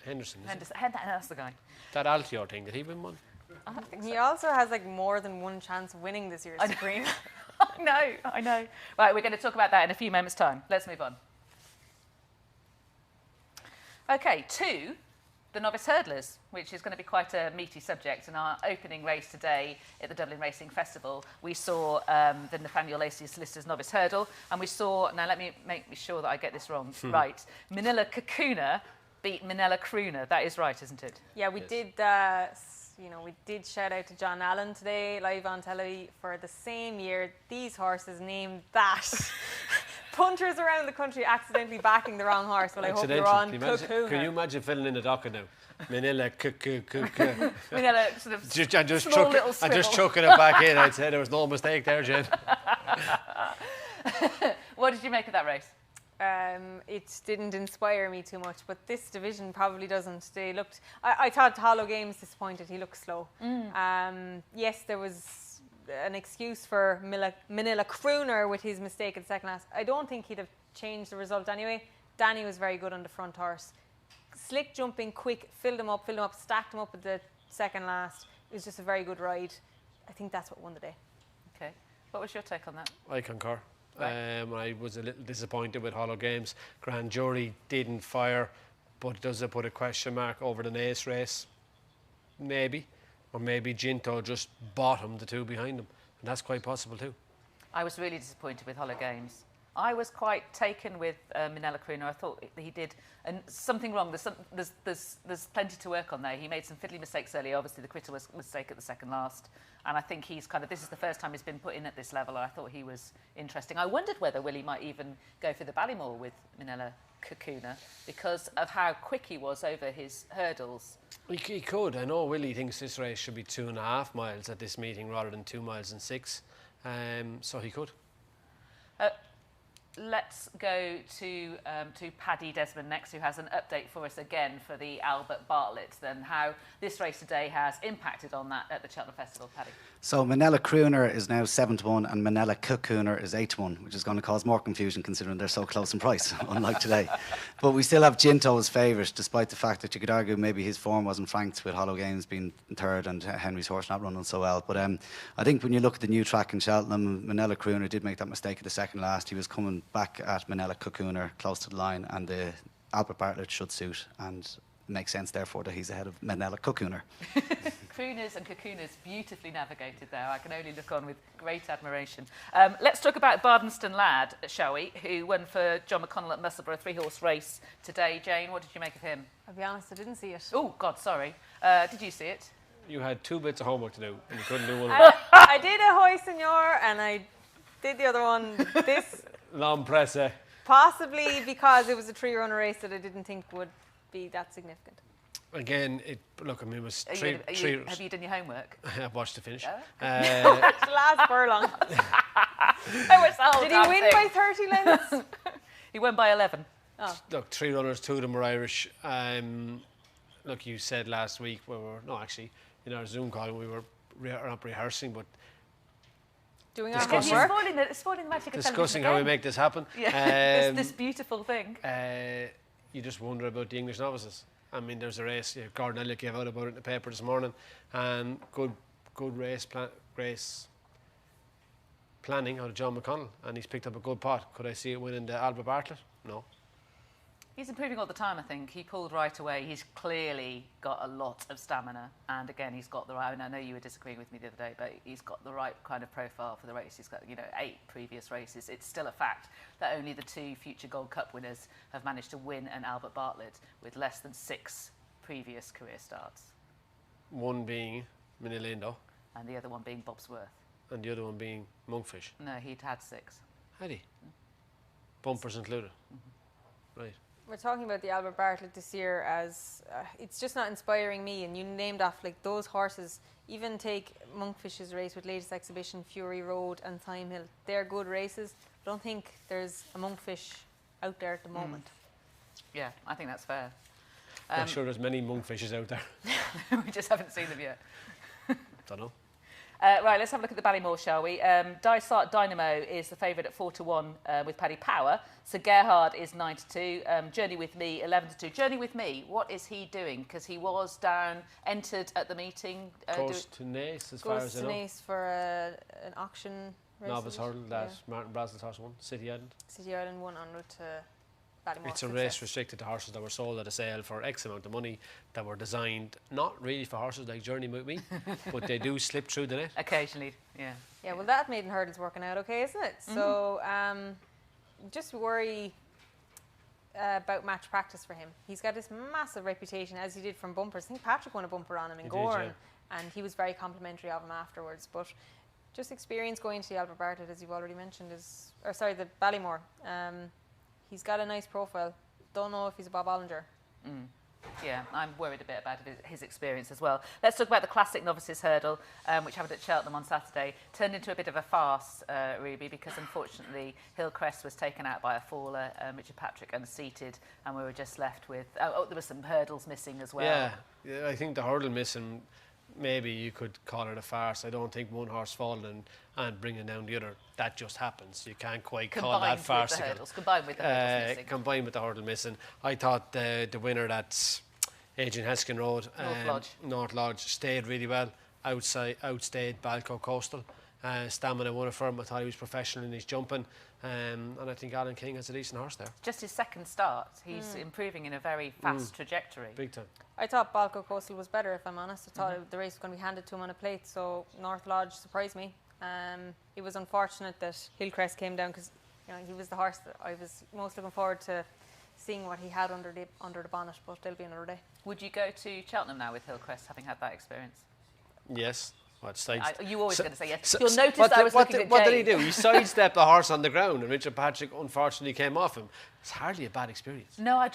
Henderson. That's the guy. That Altior thing, did he win one? I don't think so. He also has like more than one chance of winning this year's Supreme. I know. Right, we're going to talk about that in a few moments' time. Let's move on. Okay, to the Novice Hurdlers, which is going to be quite a meaty subject. In our opening race today at the Dublin Racing Festival, we saw the Nathaniel Lacey Solicitors Novice Hurdle, and we saw, now let me make sure that I get this wrong, right, Manila Kakuna beat Manila Crooner. That is right, isn't it? Yeah, we did. We did shout out to John Allen today, live on telly, for the same year. These horses named that. Punters around the country accidentally backing the wrong horse. Well, I hope you're on Kakuna. Can you imagine filling in the docket now? Manila Manila sort of just chucking it back in. I'd say there was no mistake there, Jen. What did you make of that race? It didn't inspire me too much, but this division probably doesn't. They looked. I thought Hollow Games disappointed. He looked slow. Yes, there was an excuse for Manila Crooner with his mistake at the second last. I don't think he'd have changed the result anyway. Danny was very good on the front horse. Slick jumping, quick, filled him up, stacked him up at the second last. It was just a very good ride. I think that's what won the day. Okay. What was your take on that? I concur. Right. I was a little disappointed with Hollow Games. Grand Jury didn't fire, but does it put a question mark over the Nace race? Maybe. Or maybe Ginto just bottomed the two behind him. And that's quite possible too. I was really disappointed with Hollow Games. I was quite taken with Manila Crooner. I thought he did something wrong. There's plenty to work on there. He made some fiddly mistakes early. Obviously, the critter was mistake at the second last. And I think he's this is the first time he's been put in at this level. I thought he was interesting. I wondered whether Willie might even go for the Ballymore with Manila Crooner because of how quick he was over his hurdles. He could. I know Willie thinks this race should be 2.5 miles at this meeting rather than 2 miles and 6. So he could. Let's go to Paddy Desmond next, who has an update for us again for the Albert Bartlett, and how this race today has impacted on that at the Cheltenham Festival. Paddy. So Manila Crooner is now 7-1 and Manila Cooner is 8-1, which is going to cause more confusion considering they're so close in price, unlike today. But we still have Ginto as favourite, despite the fact that you could argue maybe his form wasn't franked with Hollow Games being third and Henry's horse not running so well. But I think when you look at the new track in Cheltenham, Manila Crooner did make that mistake at the second last. He was coming back at Manila Cooner close to the line, and the Albert Bartlett should suit, and it makes sense therefore that he's ahead of Manila Cooner. Crooners and Cocooners beautifully navigated there. I can only look on with great admiration. Let's talk about Bardenston Lad, shall we, who won for John McConnell at Musselburgh, a 3-horse race today. Jane, what did you make of him? I'll be honest, I didn't see it. Oh, God, sorry. Did you see it? You had 2 bits of homework to do and you couldn't do one of them. I did a Hoy Senor and I did the other one. This Long press, possibly because it was a 3-runner race that I didn't think would be that significant. Again, it was Have you done your homework? I watched the finish. The last furlong. Did he win by 30 lengths? He won by 11. Oh. Look, 3 runners, 2 of them were Irish. Look, you said last week in our Zoom call we were not rehearsing, but doing our You're homework. spoiling the magic of discussing how we make this happen. Yeah. This beautiful thing. You just wonder about the English Novices. I mean, there's a race. Gordon Elliott gave out about it in the paper this morning, and good race planning out of John McConnell, and he's picked up a good pot. Could I see it winning the Albert Bartlett? No. He's improving all the time, I think. He pulled right away. He's clearly got a lot of stamina. And again, he's got the right, and I know you were disagreeing with me the other day, but he's got the right kind of profile for the race. He's got, 8 previous races. It's still a fact that only the 2 future Gold Cup winners have managed to win an Albert Bartlett with less than 6 previous career starts. One being Minilindo. And the other one being Bobsworth. And the other one being Monkfish. No, he'd had 6. Had he? Bumpers included. Right. We're talking about the Albert Bartlett this year as it's just not inspiring me, and you named off like those horses. Even take Monkfish's race with Latest Exhibition, Fury Road and Thyme Hill. They're good races. I don't think there's a Monkfish out there at the moment. Yeah, I think that's fair. I'm sure there's many Monkfishes out there. We just haven't seen them yet. Don't know. Right, let's have a look at the Ballymore, shall we? Dysart Dynamo is the favourite at 4-1 with Paddy Power. So Gerhard is 9-2. Journey with Me 11-2. Journey with Me, what is he doing? Because he was entered at the meeting. Goes to Nace, as far as I know. Goes to Nace for an auction race. Novice Hurdle that Martin Brazel's horse won. City Island. City Island won en route to Ballymore. It's a race restricted to horses that were sold at a sale for X amount of money, that were designed not really for horses like Journey with Me, but they do slip through the net. Occasionally, yeah. Yeah, well, that maiden hurdle's working out okay, isn't it? So, just worry about match practice for him. He's got this massive reputation, as he did from bumpers. I think Patrick won a bumper on him in Gorn, and he was very complimentary of him afterwards. But just experience going to the Albert Bartlett, as you've already mentioned, the Ballymore. He's got a nice profile. Don't know if he's a Bob Ollinger. Yeah, I'm worried a bit about his experience as well. Let's talk about the classic Novices Hurdle, which happened at Cheltenham on Saturday. Turned into a bit of a farce, Ruby, because unfortunately Hillcrest was taken out by a faller, Richard Patrick unseated, and we were just left with... Oh, there were some hurdles missing as well. Yeah, I think the hurdle missing, maybe you could call it a farce. I don't think one horse falling and bringing down the other, that just happens. You can't quite call that farcical. Combined with the hurdles missing. Combined with the hurdle missing. I thought the winner, that's Adrian Heskin Road, North Lodge, stayed really well. Outstayed Balco Coastal. Stamina won it for him. I thought he was professional in his jumping. And I think Alan King has a decent horse there. Just his second start. He's improving in a very fast trajectory. Big time. I thought Balco Coastal was better, if I'm honest. I thought the race was going to be handed to him on a plate, so North Lodge surprised me. It was unfortunate that Hillcrest came down because he was the horse that I was most looking forward to seeing what he had under the bonnet, but there'll be another day. Would you go to Cheltenham now with Hillcrest, having had that experience? Yes. You always going to say yes. You'll notice I was looking at Jane. What did he do? He sidestepped the horse on the ground, and Richard Patrick unfortunately came off him. It's hardly a bad experience. No, I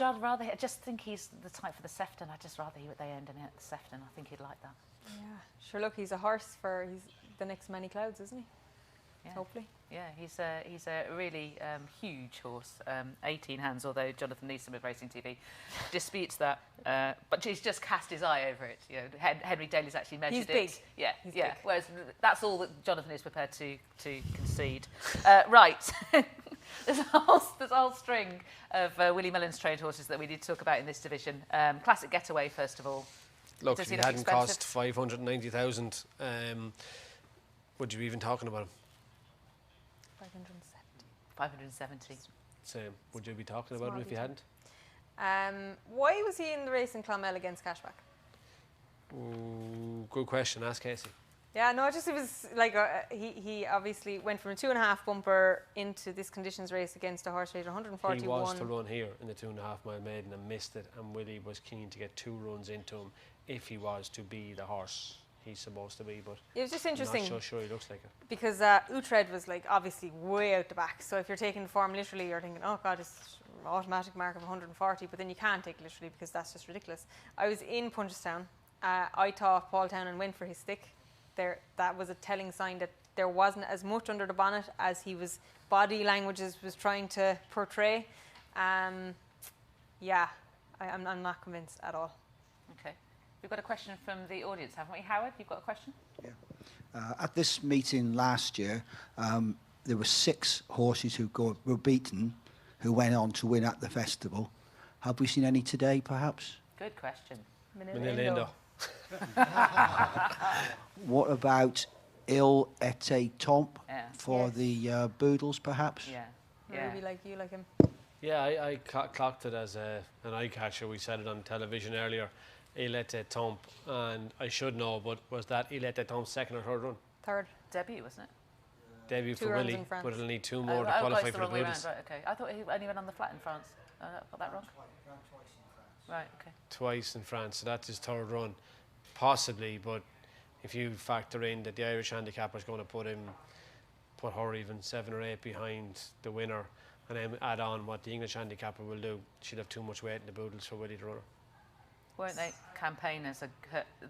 just think he's the type for the Sefton. I'd just rather they end him at the Sefton. I think he'd like that. Yeah, sure. Look, he's a horse for the next Many Clouds, isn't he? Yeah. Hopefully. Yeah, he's a really huge horse. 18 hands, although Jonathan Neeson with Racing TV disputes that. But he's just cast his eye over it. Henry Daly's actually measured it. He's big. Yeah, he's yeah. big. Whereas that's all that Jonathan is prepared to concede. Right. There's a whole string of Willie Mullins trained horses that we need to talk about in this division. Classic Getaway, first of all. Look, if he hadn't cost 590,000, would you be even talking about him? 570. Same. Would you be talking about him if you hadn't? Why was he in the race in Clonmel against Cashback? Ooh, good question. Ask Casey. Yeah, no, it was like he obviously went from a 2.5 bumper into this conditions race against a horse rated 141. He was to run here in the 2.5 mile maiden and missed it, and Willie was keen to get 2 runs into him if he was to be the horse he's supposed to be, but it was just interesting. I'm not so sure he looks like it. Because Utrecht was like obviously way out the back, so if you're taking the form literally, you're thinking, oh God, it's an automatic mark of 140, but then you can't take it literally because that's just ridiculous. I was in Punchestown. I thought Paul Townend went for his stick. That was a telling sign that there wasn't as much under the bonnet as he was body languages was trying to portray. Yeah, I'm not convinced at all. Okay. We've got a question from the audience, haven't we? Howard, you've got a question? Yeah. At this meeting last year, there were 6 horses who were beaten who went on to win at the festival. Have we seen any today, perhaps? Good question. Manila. What about Il Ete Tomp for Yes. the Boodles, perhaps? Yeah. Maybe like you like him. Yeah, I clocked it as an eye catcher. We said it on television earlier. Il Ete Tomp, and I should know, but was that Il Ete Tomp's second or third run? Third. Debut, wasn't it? Debut 2 for runs Willie, in France. but it'll need 2 more to qualify for the Boodles. Right, okay. I thought he only went on the flat in France. I got that wrong? Right, okay. Twice in France, so that's his 3rd run. Possibly, but if you factor in that the Irish handicapper is going to put her even 7 or 8 behind the winner, and then add on what the English handicapper will do, she'll have too much weight in the Boodles for Willie to run her. Won't they campaign as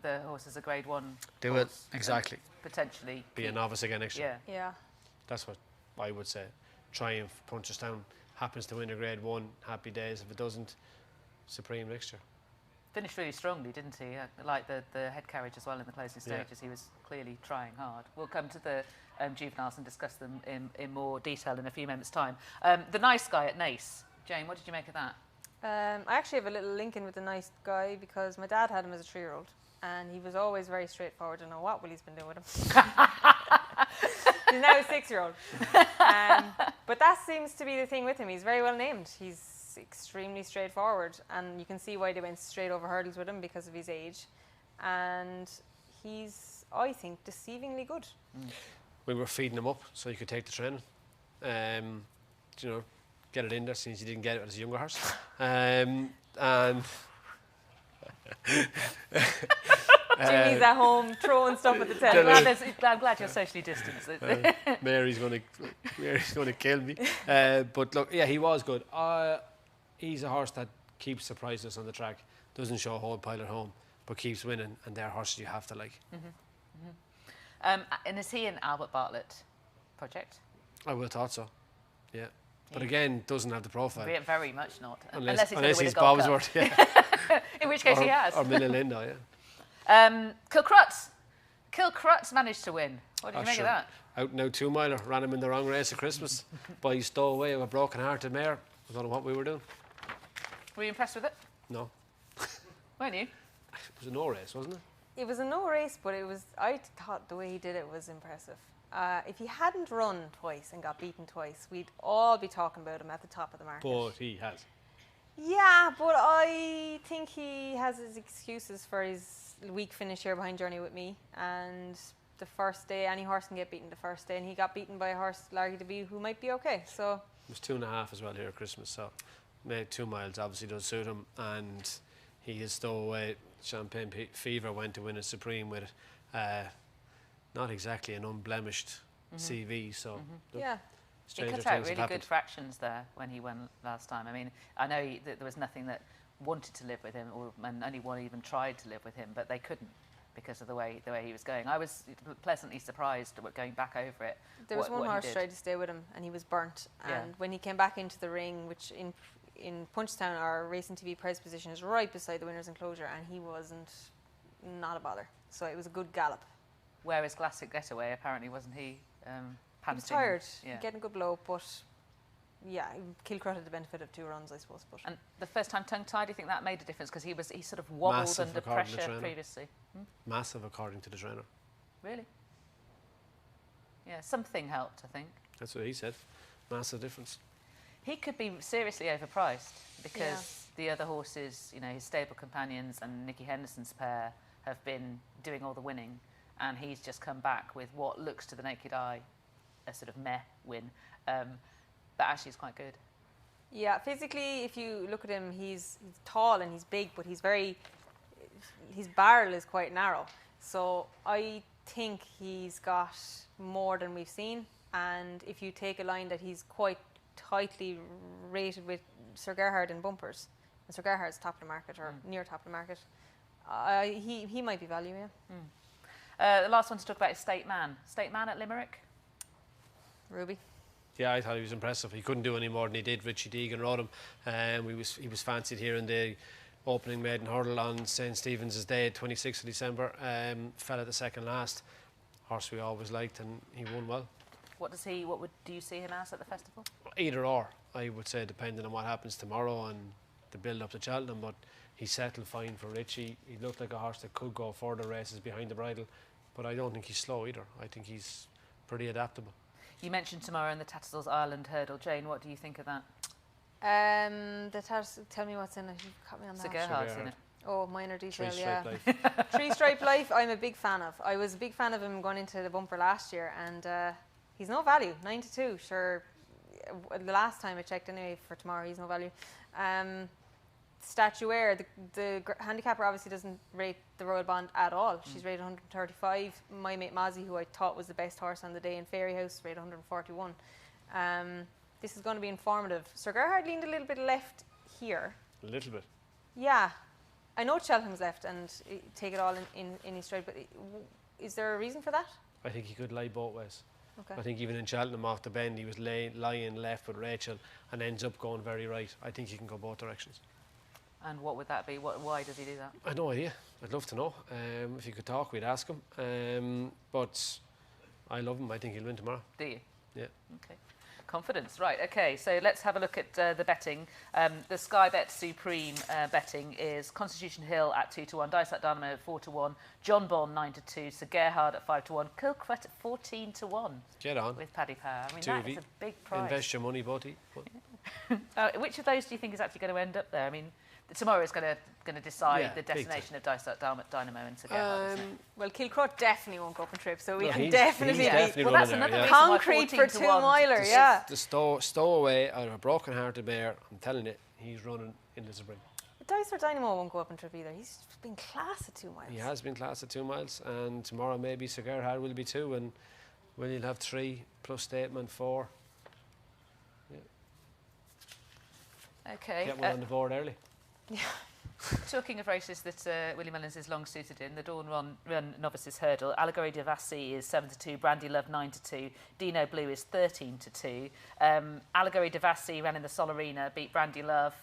the horse as a Grade 1 They horse will, exactly. Potentially Be a novice again next year. Yeah. Yeah. That's what I would say. Triumph, Punchestown happens to win a Grade 1, happy days. If it doesn't, Supreme next year. Finished really strongly, didn't he? Like the head carriage as well in the closing stages. He was clearly trying hard. We'll come to the juveniles and discuss them in more detail in a few moments' time. The nice guy at Nace. Jane, what did you make of that? I actually have a little link in with the nice guy because my dad had him as a 3-year-old and he was always very straightforward. I don't know what Willie's been doing with him. He's now a 6-year-old. But that seems to be the thing with him. He's very well named. He's extremely straightforward and you can see why they went straight over hurdles with him because of his age. And he's, I think, deceivingly good. We were feeding him up so he could take the training. You know, get it in there since he didn't get it as a younger horse. And Jimmy's at home throwing stuff at the telly. I'm glad you're socially distanced. Mary's going to kill me. But look, yeah, he was good. He's a horse that keeps surprising us on the track. doesn't show a whole pile at home, but keeps winning, and they're horses you have to like. And is he an Albert Bartlett project? I would have thought so, yeah. But again, doesn't have the profile. Very much not. Unless he's going to win a he's Gold Cup. Bobsworth, yeah. In which case he has. Or Millilindo, yeah. Kilcrut's managed to win. What did you make of that? Out now 2-miler, ran him in the wrong race at Christmas by stowaway of a broken-hearted mare. I don't know what we were doing. Were you impressed with it? No. Weren't you? It was a no race, wasn't it? It was a no race, but I thought the way he did it was impressive. If he hadn't run twice and got beaten twice, we'd all be talking about him at the top of the market. But he has. Yeah, but I think he has his excuses for his weak finish here behind Journey with Me. And the first day, any horse can get beaten the first day, and he got beaten by a horse, Larry DeBee, who might be okay. So It was 2.5 as well here at Christmas, so made 2 miles obviously does suit him, and he is stowaway. Champagne Fever went to win a Supreme with not exactly an unblemished CV, so look, yeah. He stranger cut out things have really happened. good fractions there when he won last time. I mean, I know that there was nothing that wanted to live with him, and only one even tried to live with him, but they couldn't because of the way he was going. I was pleasantly surprised going back over it. There was one what he horse did. tried to stay with him, and he was burnt. Yeah. And when he came back into the ring, which in Punchtown, our Racing TV prize position is right beside the winner's enclosure, and he wasn't not a bother. So it was a good gallop. Whereas Classic Getaway, apparently, wasn't he? He was Panting? tired, Yeah. getting a good blow, but yeah, Kilcrut had the benefit of 2 runs, I suppose. But And the first time tongue-tied, do you think that made a difference? Because he sort of wobbled Massive, under according to the pressure trainer. previously. Massive according to the trainer. Really? Yeah, something helped, I think. That's what he said. Massive difference. He could be seriously overpriced because the other horses, his stable companions and Nicky Henderson's pair have been doing all the winning, and he's just come back with what looks to the naked eye a sort of meh win, but actually it's quite good. yeah, physically, if you look at him, he's tall and he's big, but his barrel is quite narrow. So I think he's got more than we've seen. And if you take a line that he's quite tightly rated with Sir Gerhard in bumpers, and Sir Gerhard's top of the market or near top of the market, he might be value, yeah. The last one to talk about is State Man. State Man at Limerick. Ruby. Yeah, I thought he was impressive. He couldn't do any more than he did. Richie Deegan rode him. He was fancied here in the opening maiden hurdle on St. Stephen's Day, 26th of December. Fell at the second last. Horse we always liked, and he won well. What do you see him as at the festival? Either or, I would say, depending on what happens tomorrow and the build up to Cheltenham. But he settled fine for Richie. He looked like a horse that could go further races behind the bridle, but I don't think he's slow either. I think he's pretty adaptable. You mentioned tomorrow in the Tattersall's Ireland Hurdle. Jane, what do you think of that? Tell me what's in it. You've caught me on that. Sir Gerhard's in it. Oh, minor detail, Three-stripe yeah. life. 3-Stripe Life, I'm a big fan of. I was a big fan of him going into the bumper last year, and he's no value, 9-2. Sure, the last time I checked anyway for tomorrow, he's no value. Statuaire, the handicapper obviously doesn't rate the Royal Bond at all. She's rated 135. My mate Mozzie, who I thought was the best horse on the day in Fairy House, rated 141. This is going to be informative. Sir Gerhard leaned a little bit left here. A little bit. Yeah. I know Cheltenham's left and take it all in his stride, but is there a reason for that? I think he could lie both ways. Okay. I think even in Cheltenham off the bend, he was lying left with Rachel and ends up going very right. I think he can go both directions. And what would that be? Why does he do that? I have no idea. I'd love to know. If you could talk, we'd ask him. But I love him. I think he'll win tomorrow. Do you? Yeah. Okay. Confidence. Right, okay. So let's have a look at the betting. The Sky Bet Supreme betting is Constitution Hill at 2-1, Dysart Dynamo at 4-1, John Bond 9-2, Sir Gerhard at 5-1, Kilcrut at 14-1. Get on. With Paddy Power. I mean, Two that of is you. a big prize. Invest your money, buddy. Which of those do you think is actually going to end up there? I mean, tomorrow is going to decide the big time. destination of Dysart Dynamo and Sir Gerhard, isn't it? Well, Kilcrut definitely won't go up in trip, so we No, can he's definitely definitely Well, running that's another there, yeah. reason why concrete for 14 to 1. 2-miler, yeah. The stowaway out of a broken-hearted mare, I'm telling you, he's running in the Supreme. But Dysart Dynamo won't go up in trip either. He's been class at 2 miles. He has been class at 2 miles, and tomorrow maybe Sir Gerhard will be 2, and we'll have 3 plus Statement 4. Okay. Get one on the board early. Yeah, Talking of races that Willie Mullins is long suited in, the Dawn Run Novices Hurdle, Allegory de Vassy is 7-2, Brandy Love 9-2, Dino Blue is 13-2. Allegory de Vassy ran in the Sol Arena, beat Brandy Love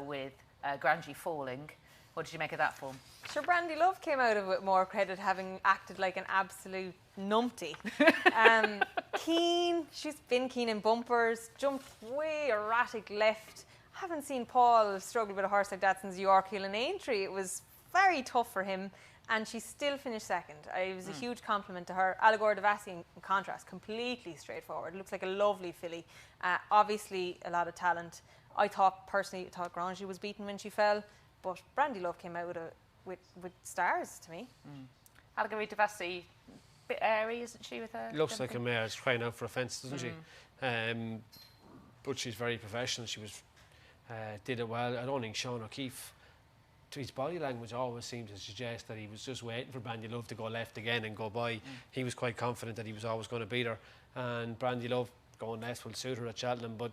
with Grangie falling. What did you make of that form? Sure, Brandy Love came out of it more credit, having acted like an absolute numpty. Keen, she's been keen in bumpers, jumped way erratic left. Haven't seen Paul struggle with a horse like that since York Hill and Aintree. It was very tough for him, and she still finished second. It was a huge compliment to her. Allegory de Vassy, in contrast, completely straightforward. Looks like a lovely filly. Obviously, a lot of talent. I personally thought Grangie was beaten when she fell, but Brandy Love came out with stars to me. Allegory de Vassy, bit airy, isn't she, with her? Looks like a mare is crying out for a fence, doesn't she? But she's very professional. She was did it well. I don't think Sean O'Keefe, to his body language, always seemed to suggest that he was just waiting for Brandy Love to go left again and go by. He was quite confident that he was always going to beat her. And Brandy Love going left will suit her at Cheltenham, but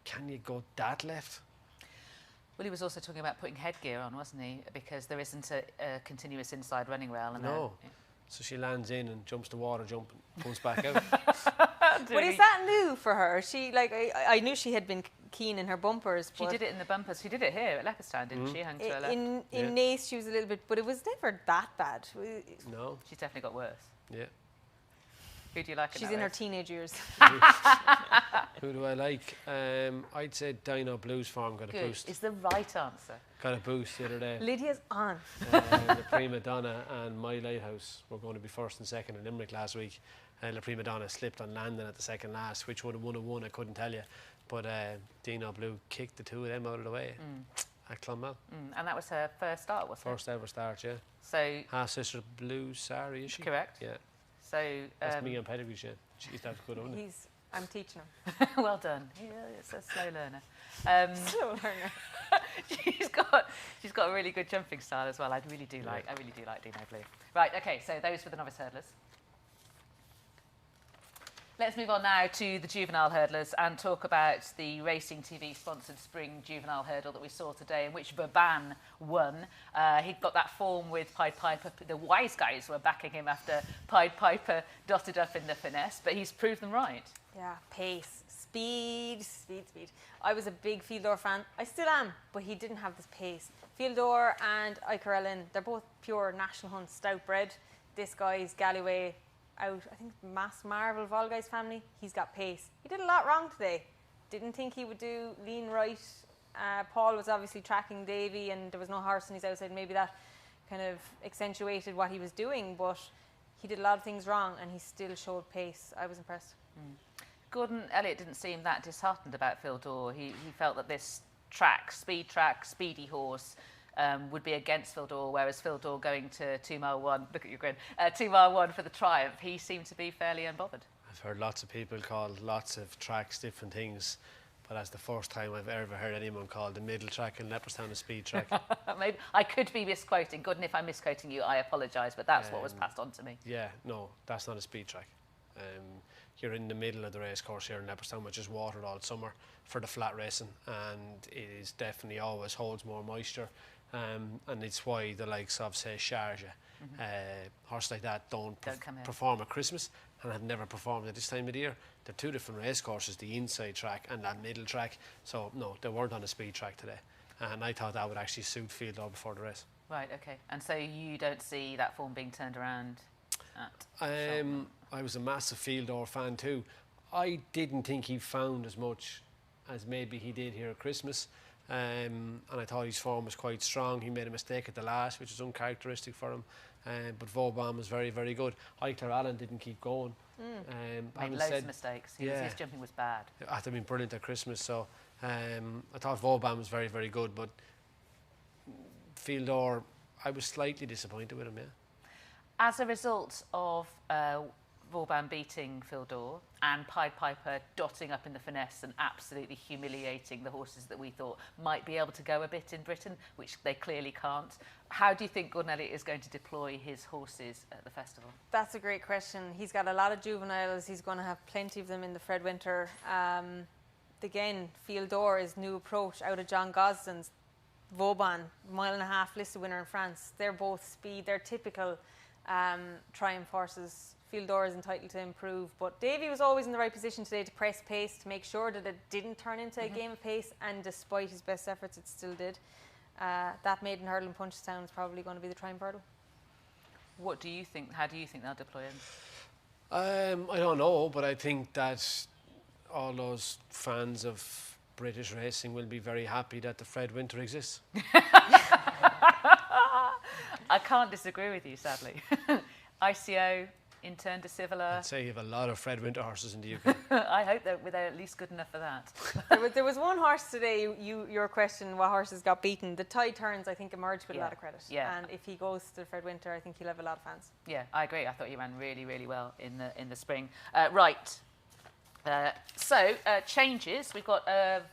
can you go that left? Well, he was also talking about putting headgear on, wasn't he? Because there isn't a continuous inside running rail. And no. So she lands in and jumps the water jump and comes back out. But is that new for her? She, like, I knew she had been keen in her bumpers. She did it in the bumpers. She did it here at Leopardstown, didn't she? Hung to her left. In Naas, she was a little bit, but it was never that bad. No. She's definitely got worse. Yeah. Who do you like? She's in her teenage years. Who do I like? I'd say Dino Blue's form got a boost. Is the right answer. Got a boost the other day. Lydia's on. The Prima Donna and My Lighthouse were going to be first and second in Limerick last week. La Prima Donna slipped on landing at the second last. Which would have won I couldn't tell you. But Dino Blue kicked the two of them out of the way at Clonmel. And that was her first start, wasn't it? First ever start, yeah. So half sister Blue Sari, is she? Correct. Yeah. So that's me on pedigree, yeah. She's that good, isn't it? I'm teaching him. Well done. It's a slow learner. Slow learner. she's got a really good jumping style as well. I really do like Dino Blue. Right. Okay. So those were the novice hurdlers. Let's move on now to the juvenile hurdlers and talk about the Racing TV sponsored spring juvenile hurdle that we saw today, in which Verban won. He got that form with Pied Piper. The wise guys were backing him after Pied Piper dotted up in the finesse, but he's proved them right. Yeah, pace, speed. I was a big Fieldor fan. I still am, but he didn't have this pace. Fieldor and Icarellin, they're both pure national hunt stout bred. This guy's Galloway out, I think, Mass Marvel, Volguy's family. He's got pace. He did a lot wrong today. Didn't think he would do lean right. Paul was obviously tracking Davy and there was no horse on his outside. Maybe that kind of accentuated what he was doing, but he did a lot of things wrong and he still showed pace. I was impressed. Gordon Elliott didn't seem that disheartened about Fieldor. He felt that this speedy horse would be against Fieldor, whereas Fieldor going to 2 mile 1, look at your grin, 2 mile 1 for the triumph, he seemed to be fairly unbothered. I've heard lots of people call lots of tracks different things, but that's the first time I've ever heard anyone call the middle track in Leopardstown a speed track. Maybe I could be misquoting. Gordon, if I'm misquoting you, I apologise, but that's what was passed on to me. Yeah, no, that's not a speed track. You're in the middle of the race course here in Leopardstown, which is watered all summer for the flat racing, and it is definitely always holds more moisture. And it's why the likes of, say, Sharjah, horses like that don't perform at Christmas and have never performed at this time of the year. They're two different race courses, the inside track and that middle track. So, no, they weren't on a speed track today. And I thought that would actually suit Fieldor before the race. Right, okay. And so you don't see that form being turned around at I was a massive Fieldor fan too. I didn't think he found as much as maybe he did here at Christmas. And I thought his form was quite strong. He made a mistake at the last, which is uncharacteristic for him. But Vauban was very, very good. Eichler Allen didn't keep going. Made loads of mistakes. His jumping was bad. After being brilliant at Christmas, so I thought Vauban was very, very good. But Fieldor, I was slightly disappointed with him. Yeah. As a result of Vauban beating Fieldor and Pied Piper dotting up in the finesse and absolutely humiliating the horses that we thought might be able to go a bit in Britain, which they clearly can't. How do you think Gordon Elliott is going to deploy his horses at the festival? That's a great question. He's got a lot of juveniles. He's going to have plenty of them in the Fred Winter. Again, Fieldor, his new approach out of John Gosden's, Vauban, 1.5 listed winner in France. They're both speed. They're typical triumph horses. Fieldor is entitled to improve, but Davy was always in the right position today to press pace, to make sure that it didn't turn into a game of pace, and despite his best efforts, it still did. That maiden hurdle in Punchestown is probably going to be the triumph hurdle. What do you think? How do you think they'll deploy him? I don't know, but I think that all those fans of British racing will be very happy that the Fred Winter exists. I can't disagree with you, sadly. ICO, Interne de Civiler. I'd say you have a lot of Fred Winter horses in the UK. I hope that they're at least good enough for that. There was one horse today, your question, what horses got beaten. The Tide Turns, I think, emerged with a lot of credit. Yeah. And if he goes to the Fred Winter, I think he'll have a lot of fans. Yeah, I agree. I thought he ran really, really well in the spring. Right. So changes. We've got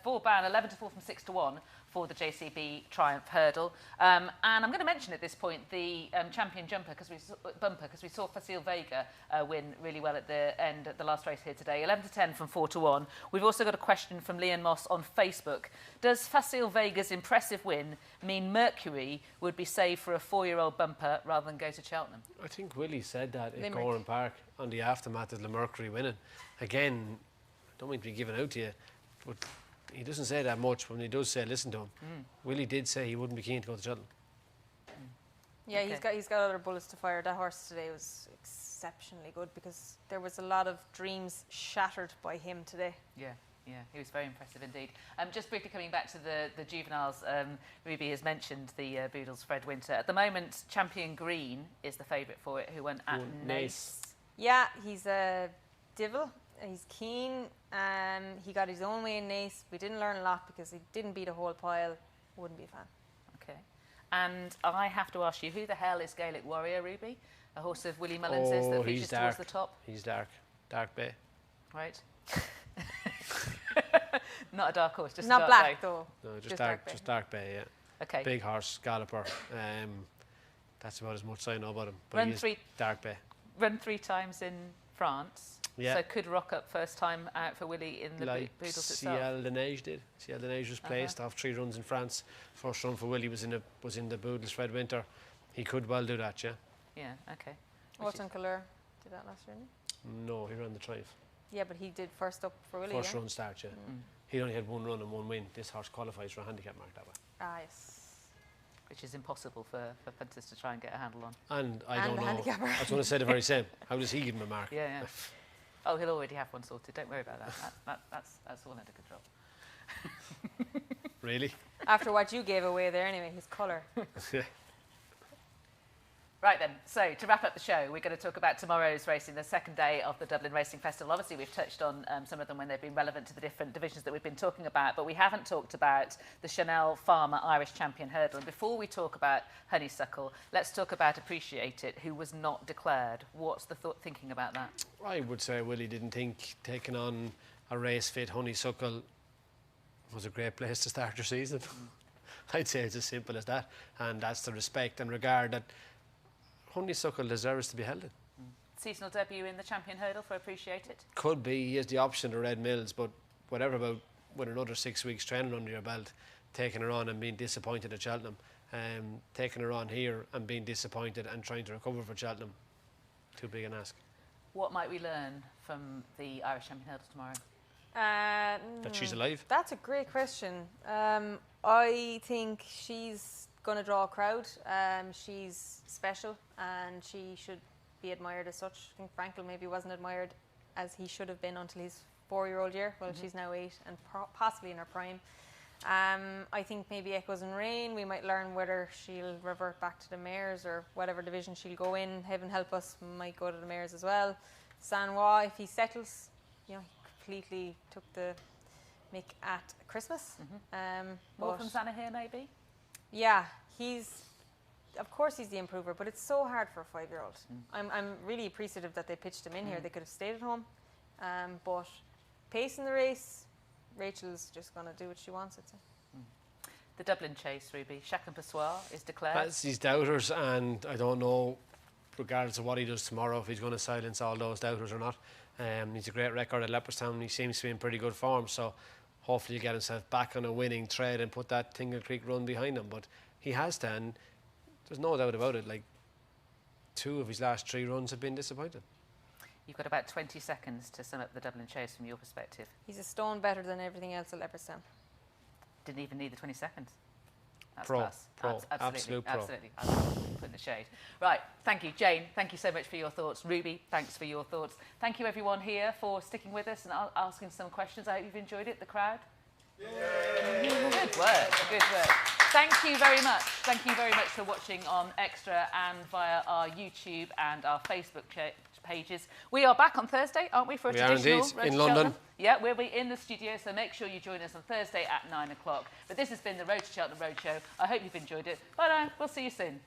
Vauban 11-4 from 6-1 for the JCB Triumph Hurdle, and I'm going to mention at this point the champion bumper because we saw Facile Vega win really well at the end at the last race here today. 11-10 from 4-1. We've also got a question from Leon Moss on Facebook. Does Facile Vega's impressive win mean Mercury would be saved for a 4-year-old bumper rather than go to Cheltenham? I think Willie said that at Limerick. Goran Park on the aftermath of the Mercury winning. Again, I don't mean to be giving out to you, but he doesn't say that much. When he does say, listen to him. Willie did say he wouldn't be keen to go to Cheltenham. Yeah, Okay. he's got other bullets to fire. That horse today was exceptionally good because there was a lot of dreams shattered by him today. Yeah, he was very impressive indeed. Just briefly coming back to the juveniles, Ruby has mentioned the Boodles Fred Winter. At the moment, Champion Green is the favourite for it, who won at Nace. Yeah, he's a divil. He's keen. He got his own way in Nace. We didn't learn a lot because he didn't beat a whole pile. Wouldn't be a fan. Okay. And I have to ask you, who the hell is Gaelic Warrior, Ruby? A horse of Willie Mullins's that features towards the top? He's dark. Dark Bay. Right. Not a dark horse, just Not a dark black bay. though. No, just Dark Bay, yeah. Okay. Big horse, galloper. That's about as much as I know about him. But Run he is three- Dark Bay. Run 3 times in France. Yeah. So could rock up first time out for Willie in the Like Boodles itself. Ciel de Neige did. Ciel de Neige was placed off 3 runs in France. First run for Willie was in the Boodles Fred Winter. He could well do that, yeah. Yeah, okay. Watson Couleur did that last year, didn't No, he ran the Triumph. he? Yeah, but he did first up for Willie. First yeah? run start, yeah. He only had 1 run and 1 win. This horse qualifies for a handicap mark that way. Ah, yes. Which is impossible for punters to try and get a handle on. And I And don't the know. handicapper. I was going to say the very same. How does he give him a mark? Yeah, yeah. Oh, he'll already have one sorted. Don't worry about that. That's all under control. Really? After what you gave away there anyway, his colour. Right then, so to wrap up the show, we're going to talk about tomorrow's racing, the second day of the Dublin Racing Festival. Obviously, we've touched on some of them when they've been relevant to the different divisions that we've been talking about, but we haven't talked about the Chanel Farmer Irish Champion Hurdle. And before we talk about Honeysuckle, let's talk about Appreciate It, who was not declared. What's the thinking about that? I would say Willie didn't think taking on a race fit Honeysuckle was a great place to start your season. I'd say it's as simple as that. And that's the respect and regard that Honeysuckle deserves to be held in. Seasonal debut in the Champion Hurdle for Appreciate It? Could be. He has the option of Red Mills, but whatever about with another 6 weeks training under your belt, taking her on and being disappointed at Cheltenham, taking her on here and being disappointed and trying to recover for Cheltenham, too big an ask. What might we learn from the Irish Champion Hurdle tomorrow? That she's alive. That's a great question. I think she's going to draw a crowd. She's special and she should be admired as such. I think Frankel maybe wasn't admired as he should have been until his 4-year-old year. Well, she's now 8 and possibly in her prime. I think maybe Echoes and Rain, we might learn whether she'll revert back to the mares or whatever division she'll go in. Heaven help us, might go to the mares as well. Sanois, if he settles, you know, he completely took the mick at Christmas. More but from Zana here, maybe? yeah, of course he's the improver, but it's so hard for a 5-year-old. I'm really appreciative that they pitched him in here. They could have stayed at home. But pace in the race, Rachel's just going to do what she wants, I'd say. The Dublin Chase, Ruby. Chacun Passoir is declared. That's his doubters, and I don't know, regardless of what he does tomorrow, if he's going to silence all those doubters or not. He's a great record at Leopardstown. He seems to be in pretty good form, so hopefully get himself back on a winning thread and put that Tingle Creek run behind him. But he has to, and there's no doubt about it. Like, 2 of his last 3 runs have been disappointing. You've got about 20 seconds to sum up the Dublin Chase from your perspective. He's a stone better than everything else at Leopardstown. Didn't even need the 20 seconds. That's Pro, class. pro, absolute pro. Absolutely. I'll put in the shade. Right, thank you, Jane. Thank you so much for your thoughts. Ruby, thanks for your thoughts. Thank you, everyone here, for sticking with us and asking some questions. I hope you've enjoyed it, the crowd. Yay. Good work, good work. Thank you very much. Thank you very much for watching on Extra and via our YouTube and our Facebook pages. We are back on Thursday, aren't we, for a traditional indeed, Road in to London. Cheltenham? Yeah, we'll be in the studio, so make sure you join us on Thursday at 9 o'clock. But this has been the Road to Cheltenham Roadshow. I hope you've enjoyed it. Bye now. We'll see you soon.